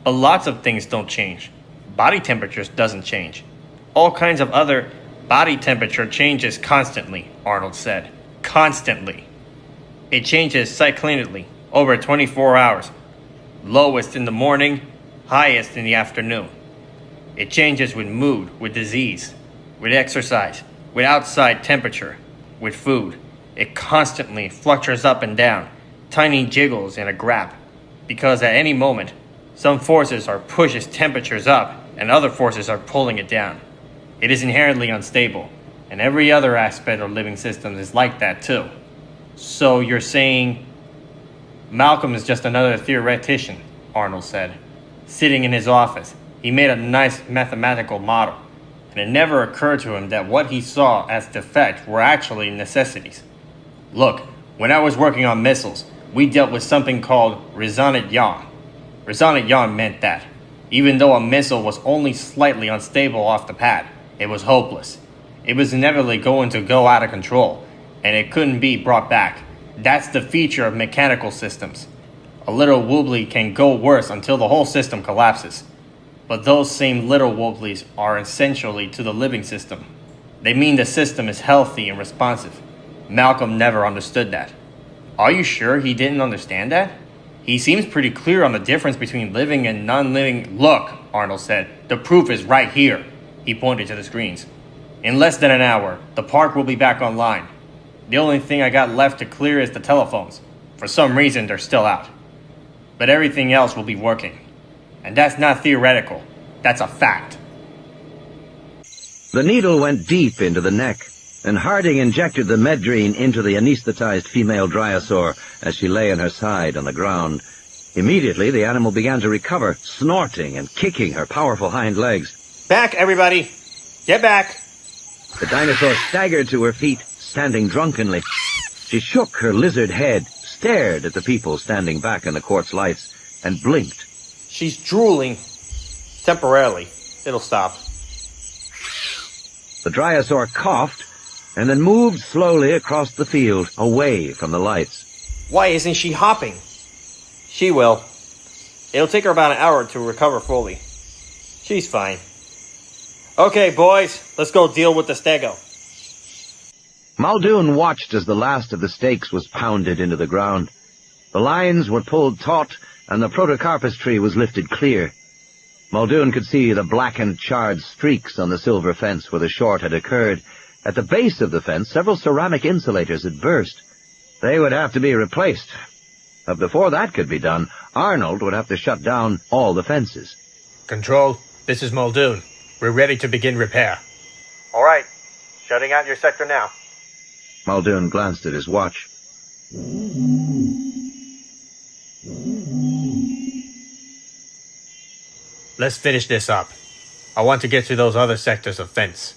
But lots of things don't change. Body temperatures doesn't change. All kinds of other body temperature changes constantly, Arnold said. Constantly. It changes cyclically over 24 hours. Lowest in the morning, highest in the afternoon. It changes with mood, with disease, with exercise, with outside temperature, with food. It constantly fluctuates up and down, tiny jiggles in a grap, because at any moment, some forces are pushes temperatures up and other forces are pulling it down. It is inherently unstable, and every other aspect of living systems is like that too. So you're saying Malcolm is just another theoretician, Arnold said. Sitting in his office, he made a nice mathematical model, and it never occurred to him that what he saw as defects were actually necessities. Look, when I was working on missiles, we dealt with something called resonant yaw. Resonant yaw meant that, even though a missile was only slightly unstable off the pad, it was hopeless. It was inevitably going to go out of control, and it couldn't be brought back. That's the feature of mechanical systems. A little wobbly can go worse until the whole system collapses. But those same little wobblies are essentially to the living system. They mean the system is healthy and responsive. Malcolm never understood that. Are you sure he didn't understand that? He seems pretty clear on the difference between living and non-living. Look, Arnold said, the proof is right here. He pointed to the screens. In less than an hour, the park will be back online. The only thing I got left to clear is the telephones. For some reason, they're still out. but everything else will be working. And that's not theoretical. That's a fact. The needle went deep into the neck, and Harding injected the medrine into the anesthetized female dryosaur as she lay on her side on the ground. Immediately, the animal began to recover, snorting and kicking her powerful hind legs. Back, everybody! Get back! The dinosaur staggered to her feet, standing drunkenly. She shook her lizard head, stared at the people standing back in the quartz lights, and blinked. She's drooling. Temporarily. It'll stop. The dryosaur coughed, and then moved slowly across the field, away from the lights. Why isn't she hopping? She will. It'll take her about an hour to recover fully. She's fine. Okay, boys, let's go deal with the stego. Muldoon watched as the last of the stakes was pounded into the ground. The lines were pulled taut, and the protocarpus tree was lifted clear. Muldoon could see the blackened, charred streaks on the silver fence where the short had occurred. At the base of the fence, several ceramic insulators had burst. They would have to be replaced. But before that could be done, Arnold would have to shut down all the fences. Control, this is Muldoon. We're ready to begin repair. All right. Shutting out your sector now. Muldoon glanced at his watch. Let's finish this up. I want to get to those other sectors of fence.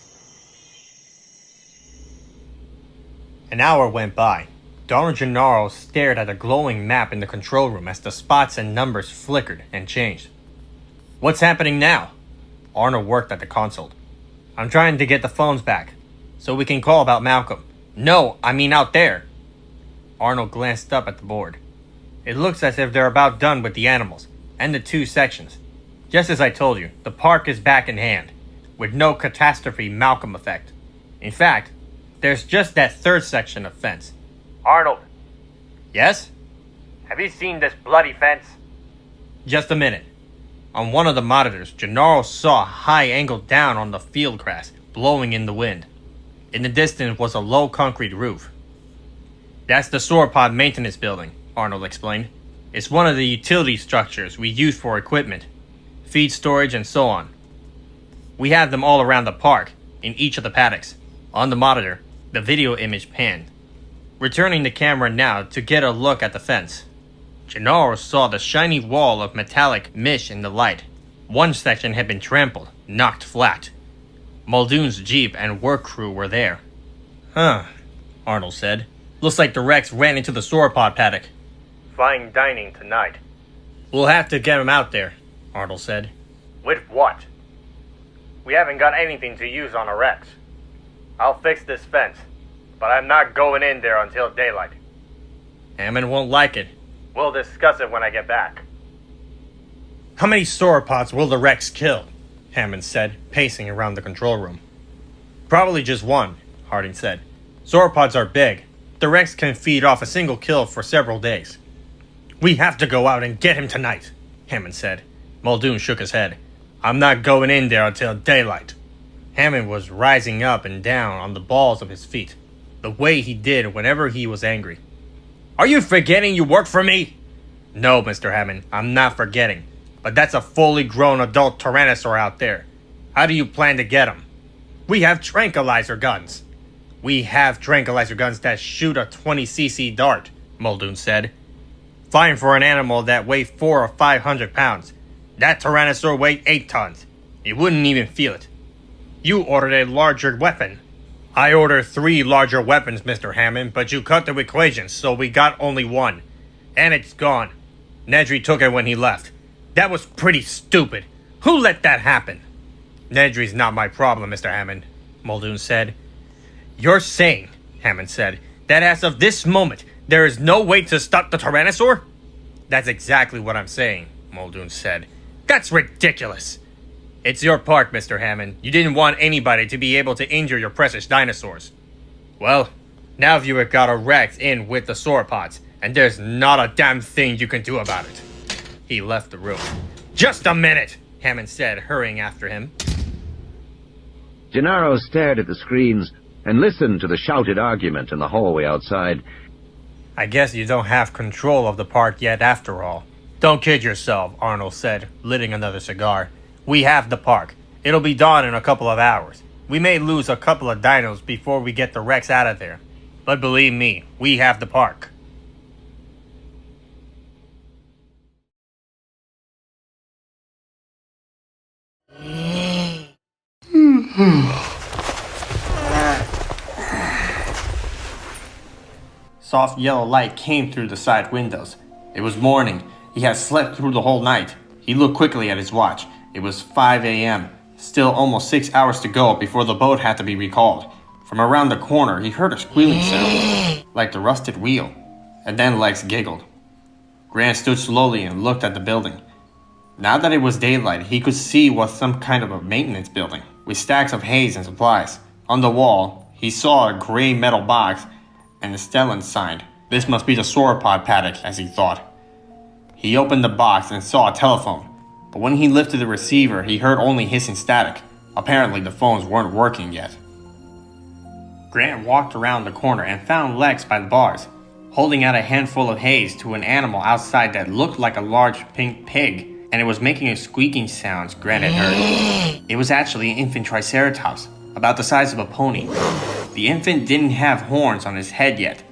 An hour went by. Arnold and Gennaro stared at a glowing map in the control room as the spots and numbers flickered and changed. What's happening now? Arnold worked at the console. I'm trying to get the phones back, so we can call about Malcolm. No, I mean out there. Arnold glanced up at the board. It looks as if they're about done with the animals, and the two sections. Just as I told you, the park is back in hand, with no catastrophe Malcolm effect. In fact, there's just that third section of fence. Arnold. Yes? Have you seen this bloody fence? Just a minute. On one of the monitors, Gennaro saw a high angle down on the field grass, blowing in the wind. In the distance was a low concrete roof. That's the sauropod maintenance building, Arnold explained. It's one of the utility structures we use for equipment, feed storage, and so on. We have them all around the park, in each of the paddocks. On the monitor, the video image panned. Returning the camera now to get a look at the fence. Gennaro saw the shiny wall of metallic mesh in the light. One section had been trampled, knocked flat. Muldoon's jeep and work crew were there. Huh, Arnold said. Looks like the Rex ran into the sauropod paddock. Fine dining tonight. We'll have to get him out there, Arnold said. With what? We haven't got anything to use on a Rex. I'll fix this fence, but I'm not going in there until daylight. Hammond won't like it. We'll discuss it when I get back. How many sauropods will the Rex kill? Hammond said, pacing around the control room. Probably just one, Harding said. Sauropods are big. The Rex can feed off a single kill for several days. We have to go out and get him tonight, Hammond said. Muldoon shook his head. I'm not going in there until daylight. Hammond was rising up and down on the balls of his feet, the way he did whenever he was angry. Are you forgetting you work for me? No, Mr. Hammond, I'm not forgetting. But that's a fully grown adult tyrannosaur out there. How do you plan to get him? We have tranquilizer guns. We have tranquilizer guns that shoot a 20cc dart, Muldoon said. Fine for an animal that weighs 400 or 500 pounds. That tyrannosaur weighed 8 tons. You wouldn't even feel it. You ordered a larger weapon. I ordered 3 larger weapons, Mr. Hammond, but you cut the equations, so we got only one. And it's gone. Nedry took it when he left. That was pretty stupid. Who let that happen? Nedry's not my problem, Mr. Hammond, Muldoon said. You're saying, Hammond said, that as of this moment, there is no way to stop the tyrannosaur? That's exactly what I'm saying, Muldoon said. That's ridiculous. It's your park, Mr. Hammond. You didn't want anybody to be able to injure your precious dinosaurs. Well, now you have got a Rex in with the sauropods, and there's not a damn thing you can do about it. He left the room. Just a minute, Hammond said, hurrying after him. Gennaro stared at the screens and listened to the shouted argument in the hallway outside. I guess you don't have control of the park yet after all, Don't kid yourself, Arnold said, lighting another cigar. We have the park. It'll be dawn in a couple of hours. We may lose a couple of dinos before we get the Rex out of there. But believe me, we have the park. Soft yellow light came through the side windows. It was morning. He had slept through the whole night. He looked quickly at his watch. It was 5 a.m. Still almost 6 hours to go before the boat had to be recalled. From around the corner, he heard a squealing sound, like the rusted wheel. And then Lex giggled. Grant stood slowly and looked at the building. Now that it was daylight, he could see was some kind of a maintenance building, with stacks of hay and supplies. On the wall, he saw a gray metal box and a Stellan sign. This must be the sauropod paddock, as he thought. He opened the box and saw a telephone, but when he lifted the receiver, he heard only hissing static. Apparently, the phones weren't working yet. Grant walked around the corner and found Lex by the bars, holding out a handful of hay to an animal outside that looked like a large pink pig, and it was making a squeaking sound Grant had heard. It was actually an infant triceratops, about the size of a pony. The infant didn't have horns on his head yet,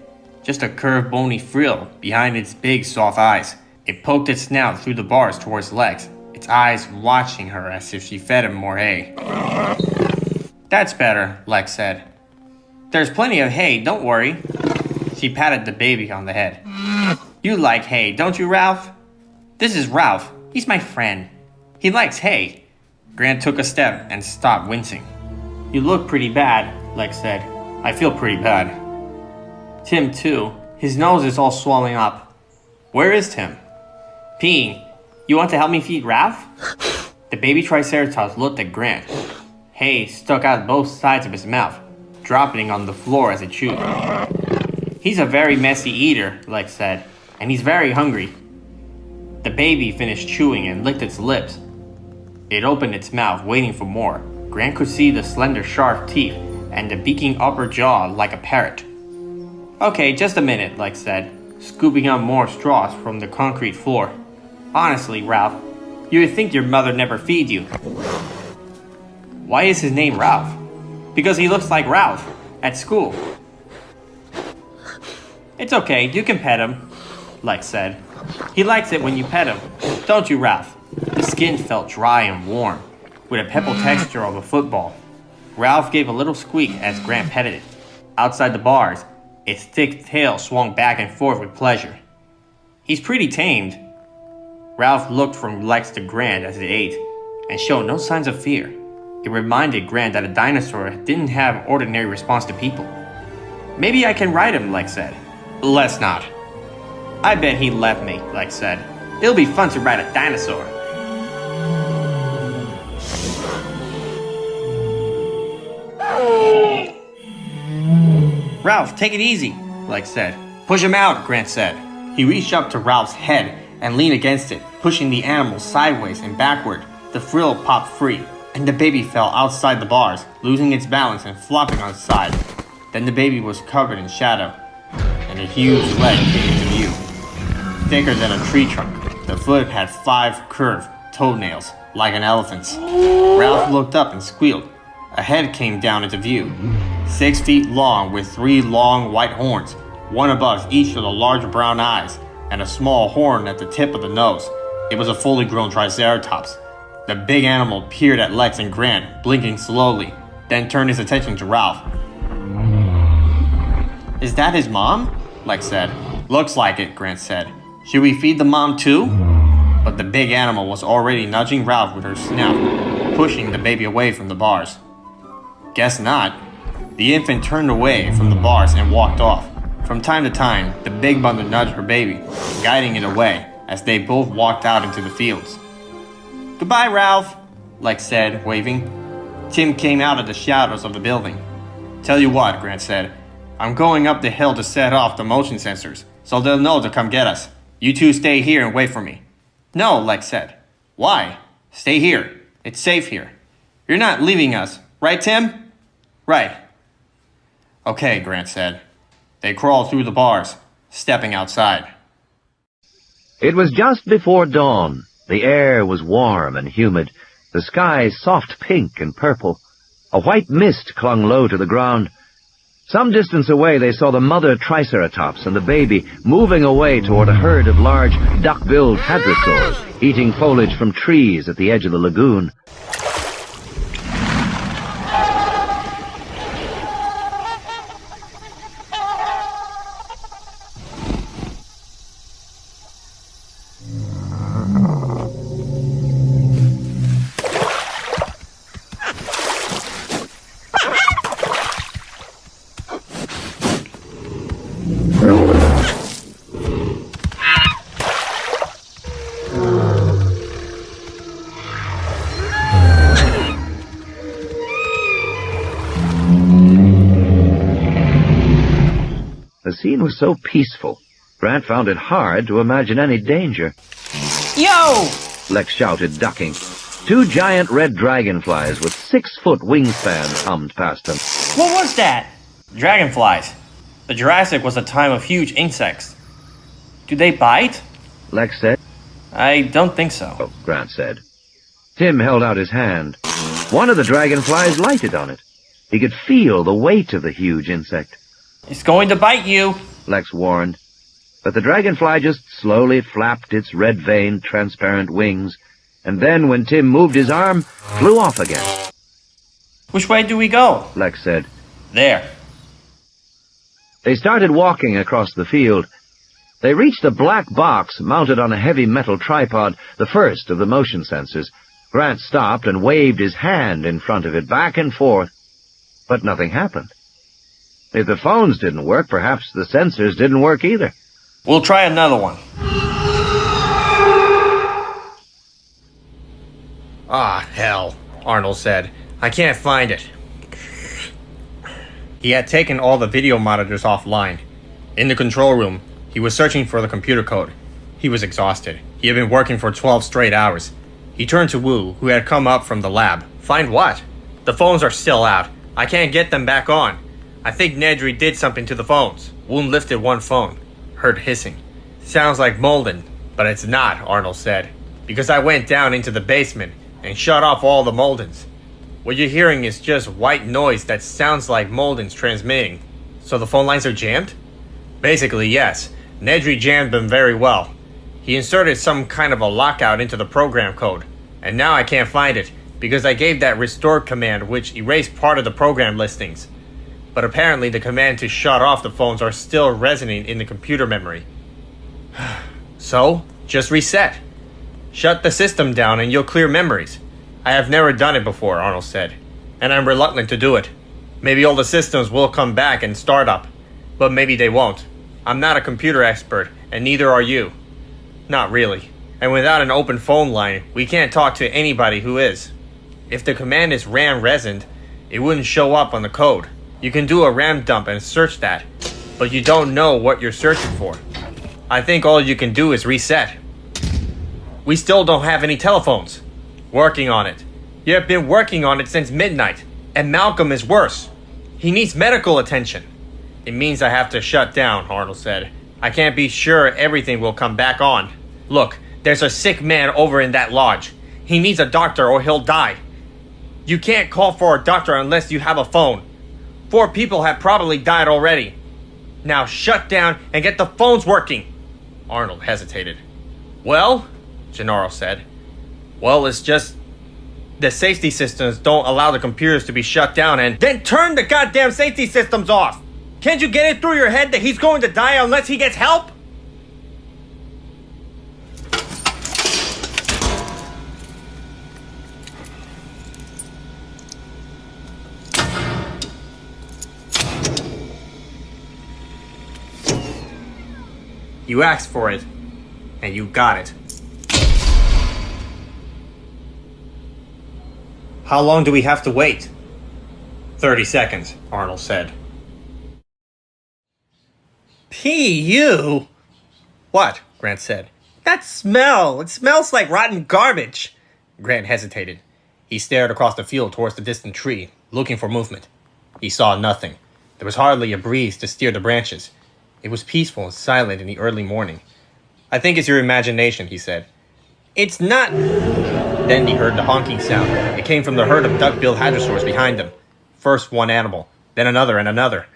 just a curved bony frill behind its big soft eyes. It poked its snout through the bars towards Lex, its eyes watching her as if she fed him more hay. That's better, Lex said. There's plenty of hay, don't worry. She patted the baby on the head. You like hay, don't you, Ralph? This is Ralph. He's my friend. He likes hay. Grant took a step and stopped wincing. You look pretty bad, Lex said. I feel pretty bad. Tim, too. His nose is all swollen up. Where is Tim? Peeing. You want to help me feed Ralph? The baby triceratops looked at Grant. Hay stuck out both sides of his mouth, dropping on the floor as it chewed. He's a very messy eater, Lex said, and he's very hungry. The baby finished chewing and licked its lips. It opened its mouth, waiting for more. Grant could see the slender, sharp teeth and the beaking upper jaw like a parrot. Okay, just a minute, Lex said, scooping up more straws from the concrete floor. Honestly, Ralph, you would think your mother never feed you. Why is his name Ralph? Because he looks like Ralph at school. It's okay, you can pet him, Lex said. He likes it when you pet him, don't you, Ralph? The skin felt dry and warm, with a pebble texture of a football. Ralph gave a little squeak as Grant petted it. Outside the bars, its thick tail swung back and forth with pleasure. He's pretty tamed. Ralph looked from Lex to Grant as it ate, and showed no signs of fear. It reminded Grant that a dinosaur didn't have ordinary response to people. Maybe I can ride him, Lex said. Let's not. I bet he'd let me, Lex said. It'll be fun to ride a dinosaur. Ralph, take it easy, Lex said. Push him out, Grant said. He reached up to Ralph's head and leaned against it, pushing the animal sideways and backward. The frill popped free, and the baby fell outside the bars, losing its balance and flopping on its side. Then the baby was covered in shadow, and a huge leg came into view. Thicker than a tree trunk, the foot had 5 curved toenails, like an elephant's. Ralph looked up and squealed. A head came down into view, 6 feet long with 3 long white horns, one above each of the large brown eyes, and a small horn at the tip of the nose. It was a fully grown triceratops. The big animal peered at Lex and Grant, blinking slowly, then turned his attention to Ralph. Is that his mom? Lex said. Looks like it, Grant said. Should we feed the mom too? But the big animal was already nudging Ralph with her snout, pushing the baby away from the bars. Guess not. The infant turned away from the bars and walked off. From time to time, the big mother nudged her baby, guiding it away as they both walked out into the fields. Goodbye, Ralph, Lex said, waving. Tim came out of the shadows of the building. Tell you what, Grant said. I'm going up the hill to set off the motion sensors, so they'll know to come get us. You two stay here and wait for me. No, Lex said. Why? Stay here. It's safe here. You're not leaving us, right, Tim? Right. Okay, Grant said. They crawled through the bars, stepping outside. It was just before dawn. The air was warm and humid, the sky soft pink and purple. A white mist clung low to the ground. Some distance away they saw the mother triceratops and the baby moving away toward a herd of large duck-billed hadrosaurs, eating foliage from trees at the edge of the lagoon. The scene was so peaceful, Grant found it hard to imagine any danger. Yo! Lex shouted, ducking. 2 giant red dragonflies with 6-foot wingspans hummed past them. What was that? Dragonflies. The Jurassic was a time of huge insects. Do they bite? Lex said. I don't think so. Oh, Grant said. Tim held out his hand. One of the dragonflies lighted on it. He could feel the weight of the huge insect. It's going to bite you, Lex warned. But the dragonfly just slowly flapped its red-veined, transparent wings, and then, when Tim moved his arm, flew off again. Which way do we go? Lex said. There. They started walking across the field. They reached a black box mounted on a heavy metal tripod, the first of the motion sensors. Grant stopped and waved his hand in front of it, back and forth. But nothing happened. If the phones didn't work, perhaps the sensors didn't work either. We'll try another one. Ah, hell, Arnold said. I can't find it. He had taken all the video monitors offline. In the control room, he was searching for the computer code. He was exhausted. He had been working for 12 straight hours. He turned to Wu, who had come up from the lab. Find what? The phones are still out. I can't get them back on. I think Nedry did something to the phones. Wu lifted one phone. Heard hissing. Sounds like Muldoon, but it's not, Arnold said. Because I went down into the basement and shut off all the Muldoons. What you're hearing is just white noise that sounds like Muldoon's transmitting. So the phone lines are jammed? Basically, yes. Nedry jammed them very well. He inserted some kind of a lockout into the program code. And now I can't find it, because I gave that restore command which erased part of the program listings. But apparently the command to shut off the phones are still resonant in the computer memory. So, just reset. Shut the system down and you'll clear memories. I have never done it before, Arnold said, and I'm reluctant to do it. Maybe all the systems will come back and start up, but maybe they won't. I'm not a computer expert, and neither are you. Not really. And without an open phone line, we can't talk to anybody who is. If the command is RAM resonant, it wouldn't show up on the code. You can do a RAM dump and search that, but you don't know what you're searching for. I think all you can do is reset. We still don't have any telephones. Working on it. You have been working on it since midnight, and Malcolm is worse. He needs medical attention. It means I have to shut down, Arnold said. I can't be sure everything will come back on. Look, there's a sick man over in that lodge. He needs a doctor or he'll die. You can't call for a doctor unless you have a phone. 4 people have probably died already. Now shut down and get the phones working. Arnold hesitated. Well, Gennaro said. Well, it's just the safety systems don't allow the computers to be shut down and... Then turn the goddamn safety systems off! Can't you get it through your head that he's going to die unless he gets help? You asked for it, and you got it. How long do we have to wait? 30 seconds, Arnold said. P.U.? What? Grant said. That smell! It smells like rotten garbage! Grant hesitated. He stared across the field towards the distant tree, looking for movement. He saw nothing. There was hardly a breeze to steer the branches. It was peaceful and silent in the early morning. I think it's your imagination, he said. It's not. Then he heard the honking sound. It came from the herd of duck-billed hadrosaurs behind him. First one animal, then another and another.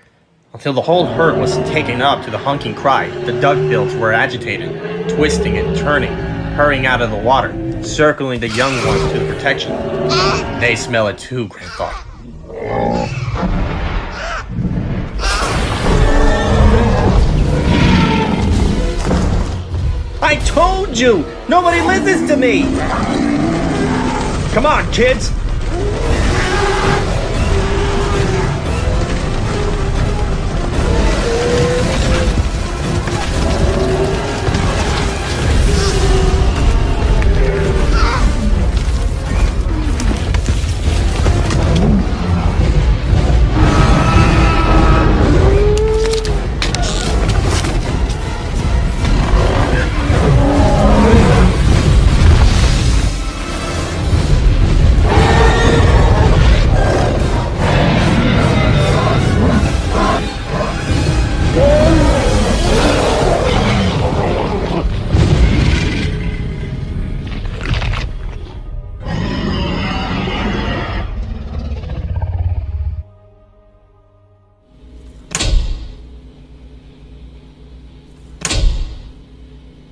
Until the whole herd was taken up to the honking cry, the duck-bills were agitated, twisting and turning, hurrying out of the water, circling the young ones to protection. They smell it too, Grant thought. I told you! Nobody listens to me! Come on, kids!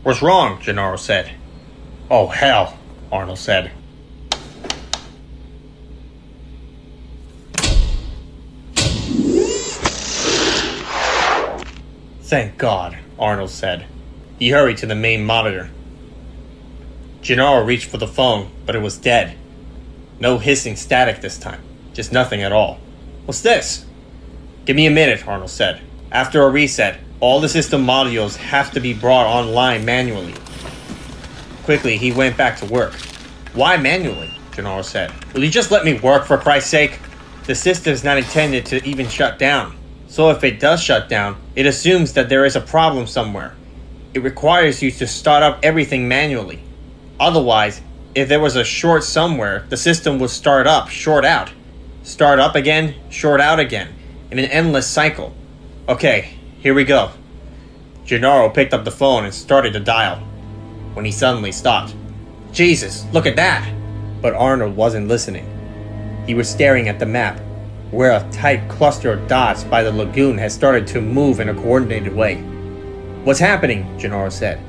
What's wrong? Gennaro said. Oh, hell, Arnold said. Thank God, Arnold said. He hurried to the main monitor. Gennaro reached for the phone, but it was dead. No hissing static this time. Just nothing at all. What's this? Give me a minute, Arnold said. After a reset, all the system modules have to be brought online manually. Quickly, he went back to work. Why manually? Gennaro said. Will you just let me work, for Christ's sake? The system's not intended to even shut down. So if it does shut down, it assumes that there is a problem somewhere. It requires you to start up everything manually. Otherwise, if there was a short somewhere, the system would start up, short out. Start up again, short out again, in an endless cycle. Okay, here we go. Gennaro picked up the phone and started to dial, when he suddenly stopped. Jesus, look at that! But Arnold wasn't listening. He was staring at the map, where a tight cluster of dots by the lagoon had started to move in a coordinated way. What's happening? Gennaro said.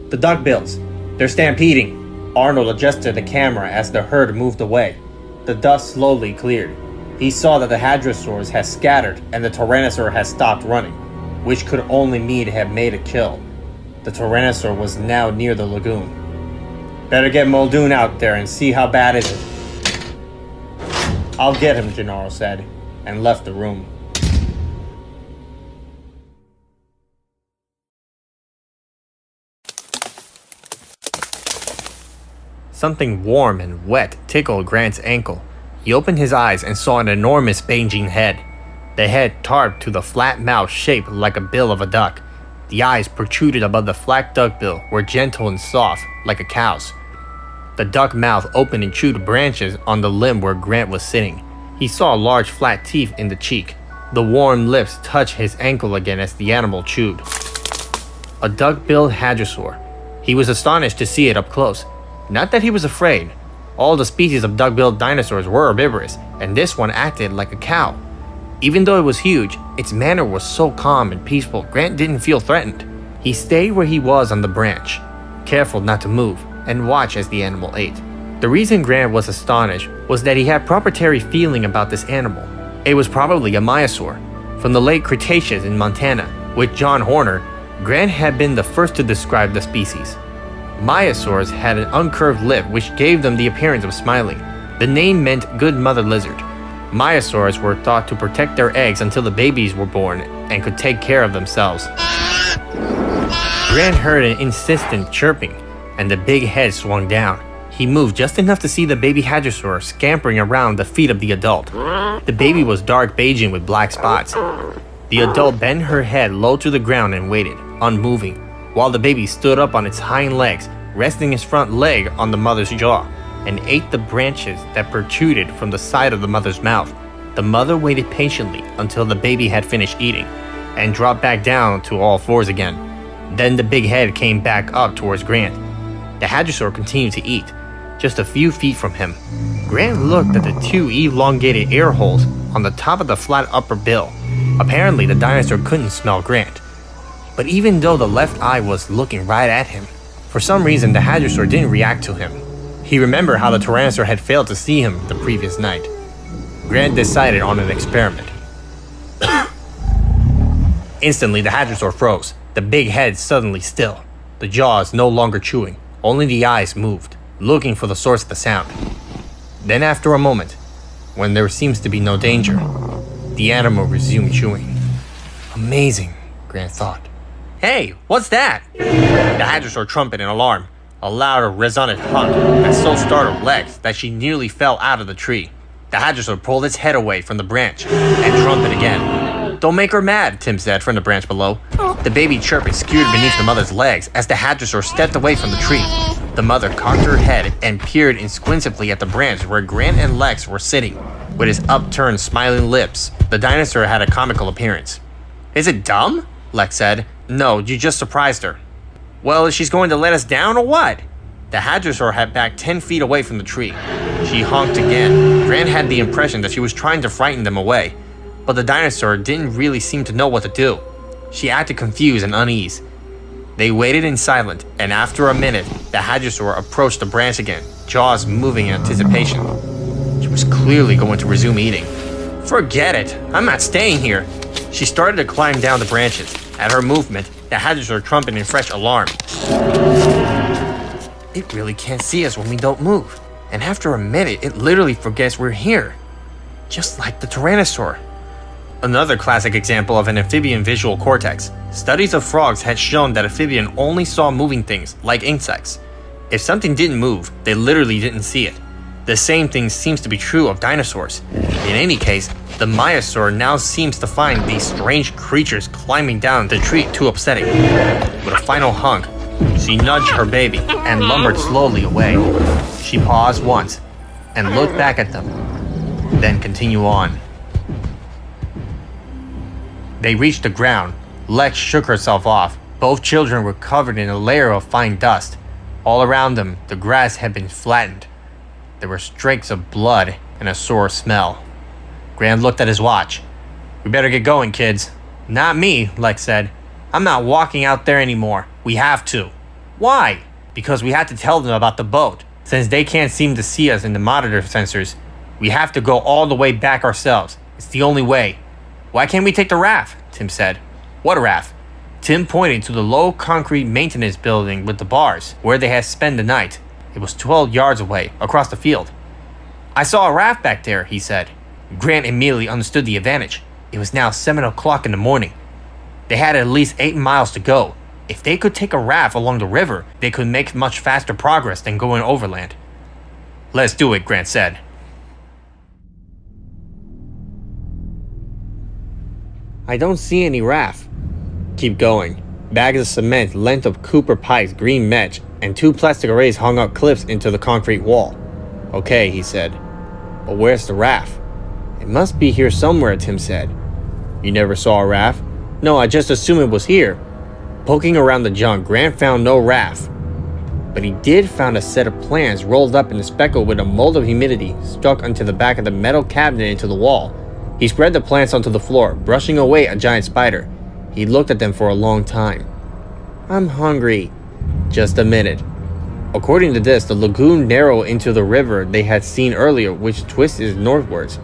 The duckbills. They're stampeding. Arnold adjusted the camera as the herd moved away. The dust slowly cleared. He saw that the hadrosaurs had scattered and the tyrannosaur had stopped running, which could only mean it had made a kill. The tyrannosaur was now near the lagoon. Better get Muldoon out there and see how bad is it. I'll get him, Gennaro said, and left the room. Something warm and wet tickled Grant's ankle. He opened his eyes and saw an enormous Beijing head. The head tarped to the flat mouth shaped like a bill of a duck. The eyes protruded above the flat duckbill were gentle and soft, like a cow's. The duck mouth opened and chewed branches on the limb where Grant was sitting. He saw large flat teeth in the cheek. The warm lips touched his ankle again as the animal chewed. A duck-billed hadrosaur. He was astonished to see it up close. Not that he was afraid. All the species of duck-billed dinosaurs were herbivorous, and this one acted like a cow. Even though it was huge, its manner was so calm and peaceful, Grant didn't feel threatened. He stayed where he was on the branch, careful not to move, and watch as the animal ate. The reason Grant was astonished was that he had proprietary feeling about this animal. It was probably a myosaur. From the late Cretaceous in Montana, with John Horner, Grant had been the first to describe the species. Myosaurs had an uncurved lip which gave them the appearance of smiling. The name meant good mother lizard. Myosaurs were thought to protect their eggs until the babies were born and could take care of themselves. Grant heard an insistent chirping, and the big head swung down. He moved just enough to see the baby hadrosaur scampering around the feet of the adult. The baby was dark Beijing with black spots. The adult bent her head low to the ground and waited, unmoving, while the baby stood up on its hind legs, resting its front leg on the mother's jaw, and ate the branches that protruded from the side of the mother's mouth. The mother waited patiently until the baby had finished eating, and dropped back down to all fours again. Then the big head came back up towards Grant. The hadrosaur continued to eat, just a few feet from him. Grant looked at the two elongated air holes on the top of the flat upper bill. Apparently, the dinosaur couldn't smell Grant. But even though the left eye was looking right at him, for some reason the hadrosaur didn't react to him. He remembered how the tyrannosaur had failed to see him the previous night. Grant decided on an experiment. Instantly, the hadrosaur froze, the big head suddenly still, the jaws no longer chewing, only the eyes moved, looking for the source of the sound. Then after a moment, when there seems to be no danger, the animal resumed chewing. Amazing, Grant thought. Hey, what's that? The hadrosaur trumpeted in alarm, a loud resonant honk that so startled Lex that she nearly fell out of the tree. The hadrosaur pulled its head away from the branch and trumpeted again. Don't make her mad, Tim said from the branch below. The baby chirping skewered beneath the mother's legs as the hadrosaur stepped away from the tree. The mother cocked her head and peered inquisitively at the branch where Grant and Lex were sitting. With his upturned, smiling lips, the dinosaur had a comical appearance. Is it dumb? Lex said. No, you just surprised her. Well, is she going to let us down or what? The hadrosaur had backed 10 feet away from the tree. She honked again. Grant had the impression that she was trying to frighten them away, but the dinosaur didn't really seem to know what to do. She acted confused and uneasy. They waited in silence, and after a minute, the hadrosaur approached the branch again, jaws moving in anticipation. She was clearly going to resume eating. Forget it, I'm not staying here. She started to climb down the branches. At her movement, the hadrosaur trumpeted in fresh alarm. It really can't see us when we don't move, and after a minute, it literally forgets we're here. Just like the tyrannosaur. Another classic example of an amphibian visual cortex. Studies of frogs had shown that amphibians only saw moving things, like insects. If something didn't move, they literally didn't see it. The same thing seems to be true of dinosaurs. In any case, the Maiasaur now seems to find these strange creatures climbing down the tree too upsetting. With a final honk, she nudged her baby and lumbered slowly away. She paused once and looked back at them, then continued on. They reached the ground. Lex shook herself off. Both children were covered in a layer of fine dust. All around them, the grass had been flattened. There were streaks of blood and a sore smell. Grant looked at his watch. We better get going, kids. Not me, Lex said. I'm not walking out there anymore. We have to. Why? Because we have to tell them about the boat. Since they can't seem to see us in the monitor sensors, we have to go all the way back ourselves. It's the only way. Why can't we take the raft? Tim said. What raft? Tim pointed to the low concrete maintenance building with the bars, where they had spent the night. It was 12 yards away, across the field. I saw a raft back there, he said. Grant immediately understood the advantage. It was now 7 o'clock in the morning. They had at least 8 miles to go. If they could take a raft along the river, they could make much faster progress than going overland. Let's do it, Grant said. I don't see any raft. Keep going. Bags of cement, length of copper pipes, green mesh, and 2 plastic arrays hung up clips into the concrete wall. Okay, he said. But where's the raft? It must be here somewhere, Tim said. You never saw a raft? No, I just assumed it was here. Poking around the junk, Grant found no raft. But he did find a set of plants rolled up in a speckle with a mold of humidity stuck onto the back of the metal cabinet into the wall. He spread the plants onto the floor, brushing away a giant spider. He looked at them for a long time. I'm hungry. Just a minute. According to this, the lagoon narrowed into the river they had seen earlier, which twisted northwards,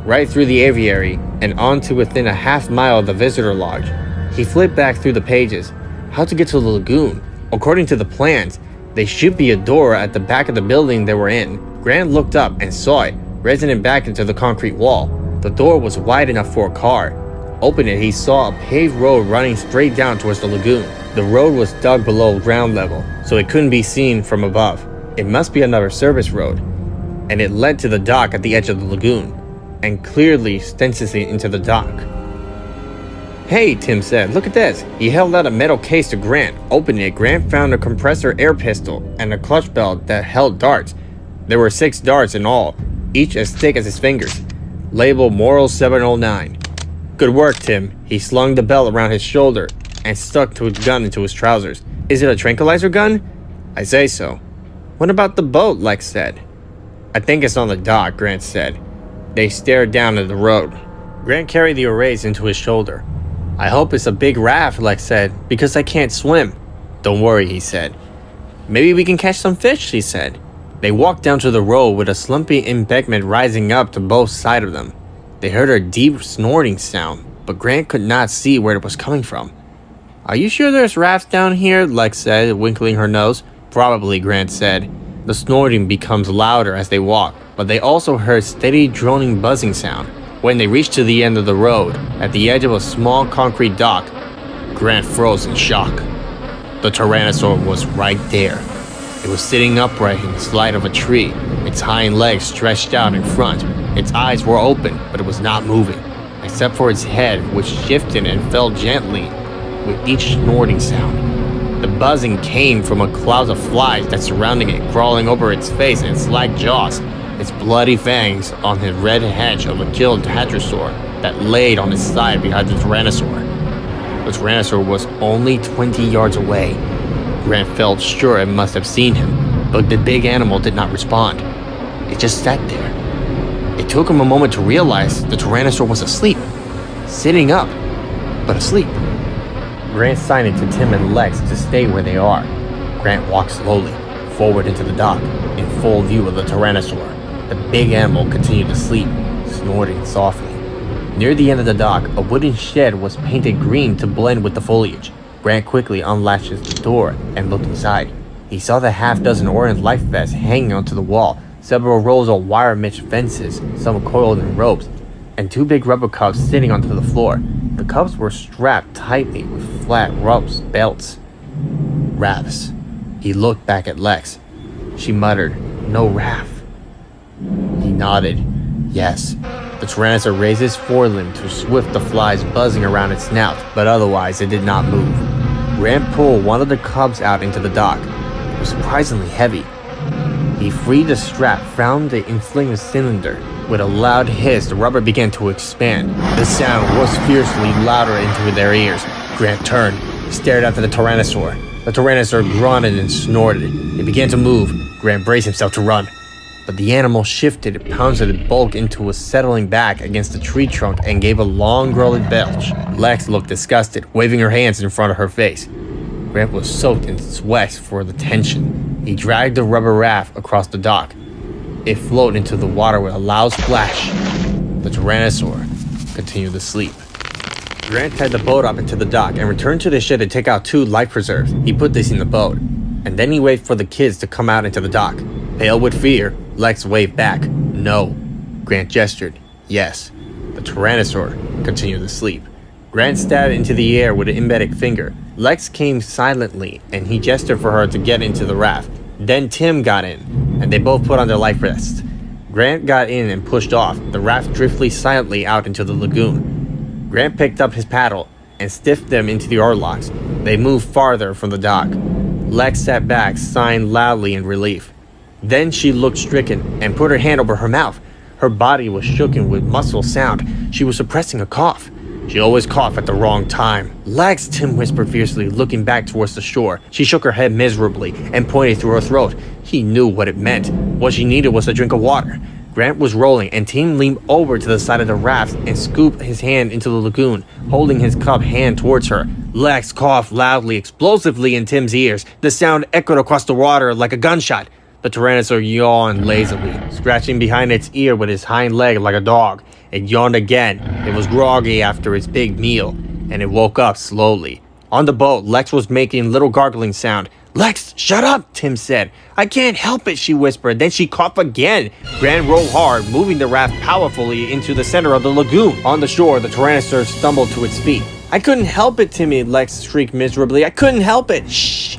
right through the aviary, and on to within a half mile of the visitor lodge. He flipped back through the pages. How to get to the lagoon? According to the plans, there should be a door at the back of the building they were in. Grant looked up and saw it, resonant back into the concrete wall. The door was wide enough for a car. Opening it, he saw a paved road running straight down towards the lagoon. The road was dug below ground level, so it couldn't be seen from above. It must be another service road, and it led to the dock at the edge of the lagoon, and clearly stenciled into the dock. Hey, Tim said, look at this. He held out a metal case to Grant. Opening it, Grant found a compressor air pistol and a clutch belt that held darts. There were 6 darts in all, each as thick as his fingers, labeled Moral 709. Good work, Tim. He slung the belt around his shoulder and stuck to his gun into his trousers. Is it a tranquilizer gun? I say so. What about the boat? Lex said. I think it's on the dock, Grant said. They stared down at the road. Grant carried the arrays into his shoulder. I hope it's a big raft, Lex said, because I can't swim. Don't worry, he said. Maybe we can catch some fish, she said. They walked down to the road with a slumpy embankment rising up to both sides of them. They heard a deep snorting sound, but Grant could not see where it was coming from. Are you sure there's rafts down here? Lex said, winkling her nose. Probably, Grant said. The snorting becomes louder as they walk, but they also heard steady droning buzzing sound. When they reached to the end of the road, at the edge of a small concrete dock, Grant froze in shock. The tyrannosaur was right there. It was sitting upright in the slide of a tree, its hind legs stretched out in front. Its eyes were open, but it was not moving, except for its head, which shifted and fell gently with each snorting sound. The buzzing came from a cloud of flies that surrounding it, crawling over its face and slack jaws, its bloody fangs on the red hedge of a killed hadrosaur that laid on its side behind the tyrannosaur. The tyrannosaur was only 20 yards away. Grant felt sure it must have seen him, but the big animal did not respond. It just sat there. It took him a moment to realize the tyrannosaur was asleep. Sitting up, but asleep. Grant signed to Tim and Lex to stay where they are. Grant walked slowly, forward into the dock, in full view of the tyrannosaur. The big animal continued to sleep, snorting softly. Near the end of the dock, a wooden shed was painted green to blend with the foliage. Grant quickly unlatched the door and looked inside. He saw the half-dozen orange life vests hanging onto the wall, several rows of wire-mesh fences, some coiled in ropes, and 2 big rubber cups sitting onto the floor. The cups were strapped tightly with flat ropes belts. Rafts. He looked back at Lex. She muttered, "No raft." He nodded. Yes. The tyrannosaur raised his forelimb to swift the flies buzzing around its snout, but otherwise it did not move. Grant pulled one of the cubs out into the dock. It was surprisingly heavy. He freed the strap, found the inflated cylinder. With a loud hiss, the rubber began to expand. The sound was fiercely louder into their ears. Grant turned, stared after the tyrannosaur. The tyrannosaur grunted and snorted. It began to move. Grant braced himself to run. But the animal shifted, pounced its bulk into a settling back against the tree trunk and gave a long, growling belch. Lex looked disgusted, waving her hands in front of her face. Grant was soaked in sweat for the tension. He dragged the rubber raft across the dock. It floated into the water with a loud splash. The tyrannosaur continued to sleep. Grant tied the boat up into the dock and returned to the shed to take out 2 life preserves. He put this in the boat, and then he waited for the kids to come out into the dock. Pale with fear, Lex waved back. No. Grant gestured. Yes. The tyrannosaur continued to sleep. Grant stabbed into the air with an embedded finger. Lex came silently, and he gestured for her to get into the raft. Then Tim got in, and they both put on their life vests. Grant got in and pushed off. The raft drifted silently out into the lagoon. Grant picked up his paddle and stiffed them into the oarlocks. They moved farther from the dock. Lex sat back, sighing loudly in relief. Then she looked stricken and put her hand over her mouth. Her body was shooken with muffled sound. She was suppressing a cough. She always coughed at the wrong time. Lex, Tim whispered fiercely, looking back towards the shore. She shook her head miserably and pointed through her throat. He knew what it meant. What she needed was a drink of water. Grant was rolling, and Tim leaned over to the side of the raft and scooped his hand into the lagoon, holding his cupped hand towards her. Lex coughed loudly, explosively in Tim's ears. The sound echoed across the water like a gunshot. The tyrannosaur yawned lazily, scratching behind its ear with his hind leg like a dog. It yawned again. It was groggy after its big meal, and it woke up slowly. On the boat, Lex was making little gargling sound. "Lex, shut up," Tim said. "I can't help it," she whispered. Then she coughed again. Grant rowed hard, moving the raft powerfully into the center of the lagoon. On the shore, the tyrannosaur stumbled to its feet. "I couldn't help it, Timmy," Lex shrieked miserably. "I couldn't help it." "Shh."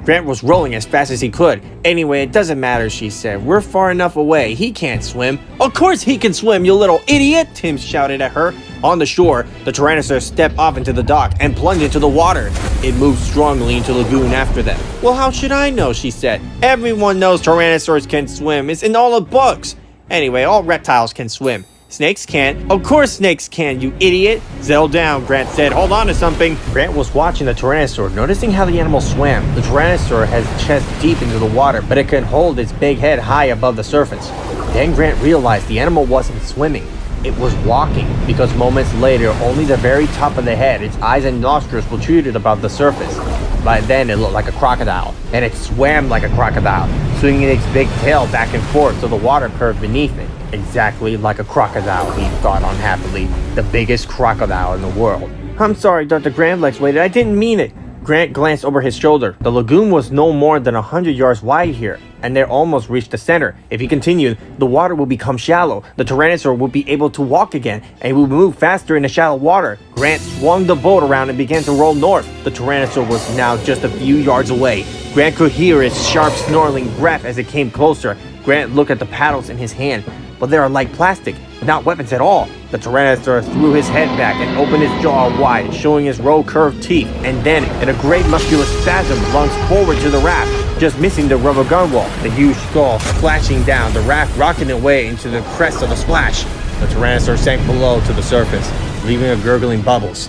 Grant was rowing as fast as he could. "Anyway, it doesn't matter," she said. "We're far enough away. He can't swim." "Of course he can swim, you little idiot!" Tim shouted at her. On the shore, the tyrannosaur stepped off into the dock and plunged into the water. It moved strongly into the lagoon after them. "Well, how should I know?" she said. "Everyone knows tyrannosaurs can swim. It's in all the books. Anyway, all reptiles can swim. Snakes can't. Of course snakes can, you idiot. Settle down, Grant said. Hold on to something. Grant was watching the tyrannosaur, noticing how the animal swam. The tyrannosaur has its chest deep into the water, but it could hold its big head high above the surface. Then Grant realized the animal wasn't swimming. It was walking, because moments later, only the very top of the head, its eyes and nostrils protruded above the surface. By then, it looked like a crocodile, and it swam like a crocodile, swinging its big tail back and forth so the water curved beneath it. Exactly like a crocodile, he thought unhappily. The biggest crocodile in the world. I'm sorry, Dr. Grant, Lex waited. I didn't mean it. Grant glanced over his shoulder. The lagoon was no more than 100 yards wide here, and they almost reached the center. If he continued, the water would become shallow. The tyrannosaur would be able to walk again, and he would move faster in the shallow water. Grant swung the boat around and began to roll north. The tyrannosaur was now just a few yards away. Grant could hear its sharp snarling breath as it came closer. Grant looked at the paddles in his hand, but they are like plastic, not weapons at all. The tyrannosaur threw his head back and opened his jaw wide, showing his row-curved teeth, and then, in a great muscular spasm, lunged forward to the raft, just missing the rubber gunwale. The huge skull splashing down, the raft rocking away into the crest of the splash. The tyrannosaur sank below to the surface, leaving a gurgling bubbles.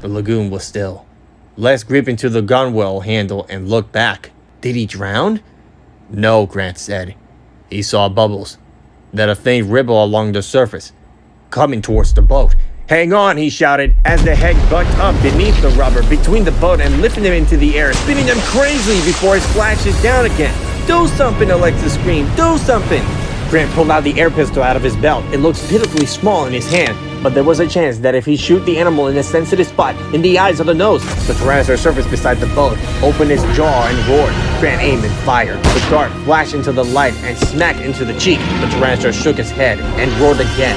The lagoon was still. Les gripped into the gunwale handle and looked back. Did he drown? No, Grant said. He saw bubbles, then a faint ripple along the surface, coming towards the boat. Hang on, he shouted, as the head bucked up beneath the rubber between the boat and lifted them into the air, spinning them crazily before it splashes down again. Do something, Alexa screamed. Do something! Grant pulled out the air pistol out of his belt. It looked pitifully small in his hand, but there was a chance that if he shoot the animal in a sensitive spot, in the eyes or the nose, the tyrannosaur surfaced beside the boat, opened its jaw and roared. Grant aimed and fired. The dart flashed into the light and smacked into the cheek. The tyrannosaur shook his head and roared again.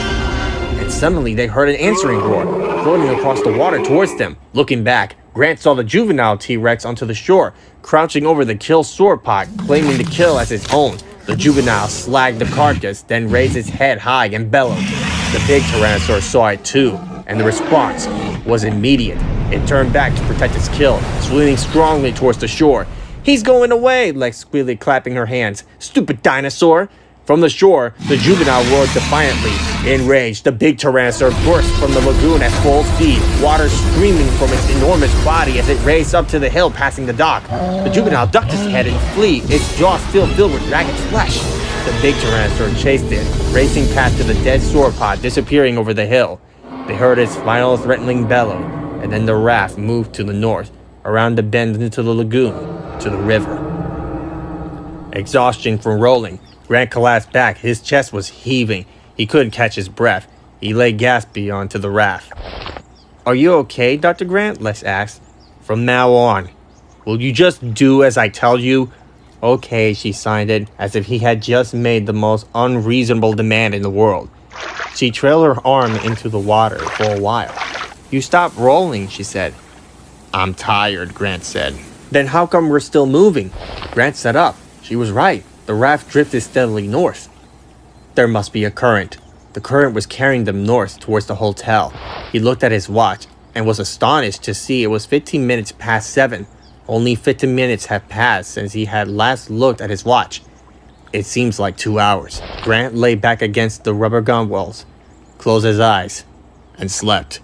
And suddenly they heard an answering roar, floating across the water towards them. Looking back, Grant saw the juvenile T-Rex onto the shore, crouching over the kill sauropod, claiming the kill as its own. The juvenile slagged the carcass, then raised its head high and bellowed. The big tyrannosaur saw it too, and the response was immediate. It turned back to protect its kill, swinging strongly towards the shore. He's going away, Lex squealed, clapping her hands. Stupid dinosaur! From the shore, the juvenile roared defiantly. Enraged, the big tyrannosaur burst from the lagoon at full speed, water streaming from its enormous body as it raced up to the hill passing the dock. The juvenile ducked its head and flee, its jaw still filled with ragged flesh. The big tyrannosaur chased it, racing past to the dead sauropod, disappearing over the hill. They heard its final threatening bellow, and then the raft moved to the north, around the bend into the lagoon, to the river. Exhaustion from rolling, Grant collapsed back. His chest was heaving. He couldn't catch his breath. He lay gasping onto the raft. Are you okay, Dr. Grant? Les asked. From now on, will you just do as I tell you? Okay, she signed it, as if he had just made the most unreasonable demand in the world. She trailed her arm into the water for a while. You stopped rolling, she said. I'm tired, Grant said. Then how come we're still moving? Grant sat up. She was right. The raft drifted steadily north. There must be a current. The current was carrying them north towards the hotel. He looked at his watch and was astonished to see it was 15 minutes past 7. Only 15 minutes had passed since he had last looked at his watch. It seems like 2 hours. Grant lay back against the rubber gunwales, closed his eyes, and slept.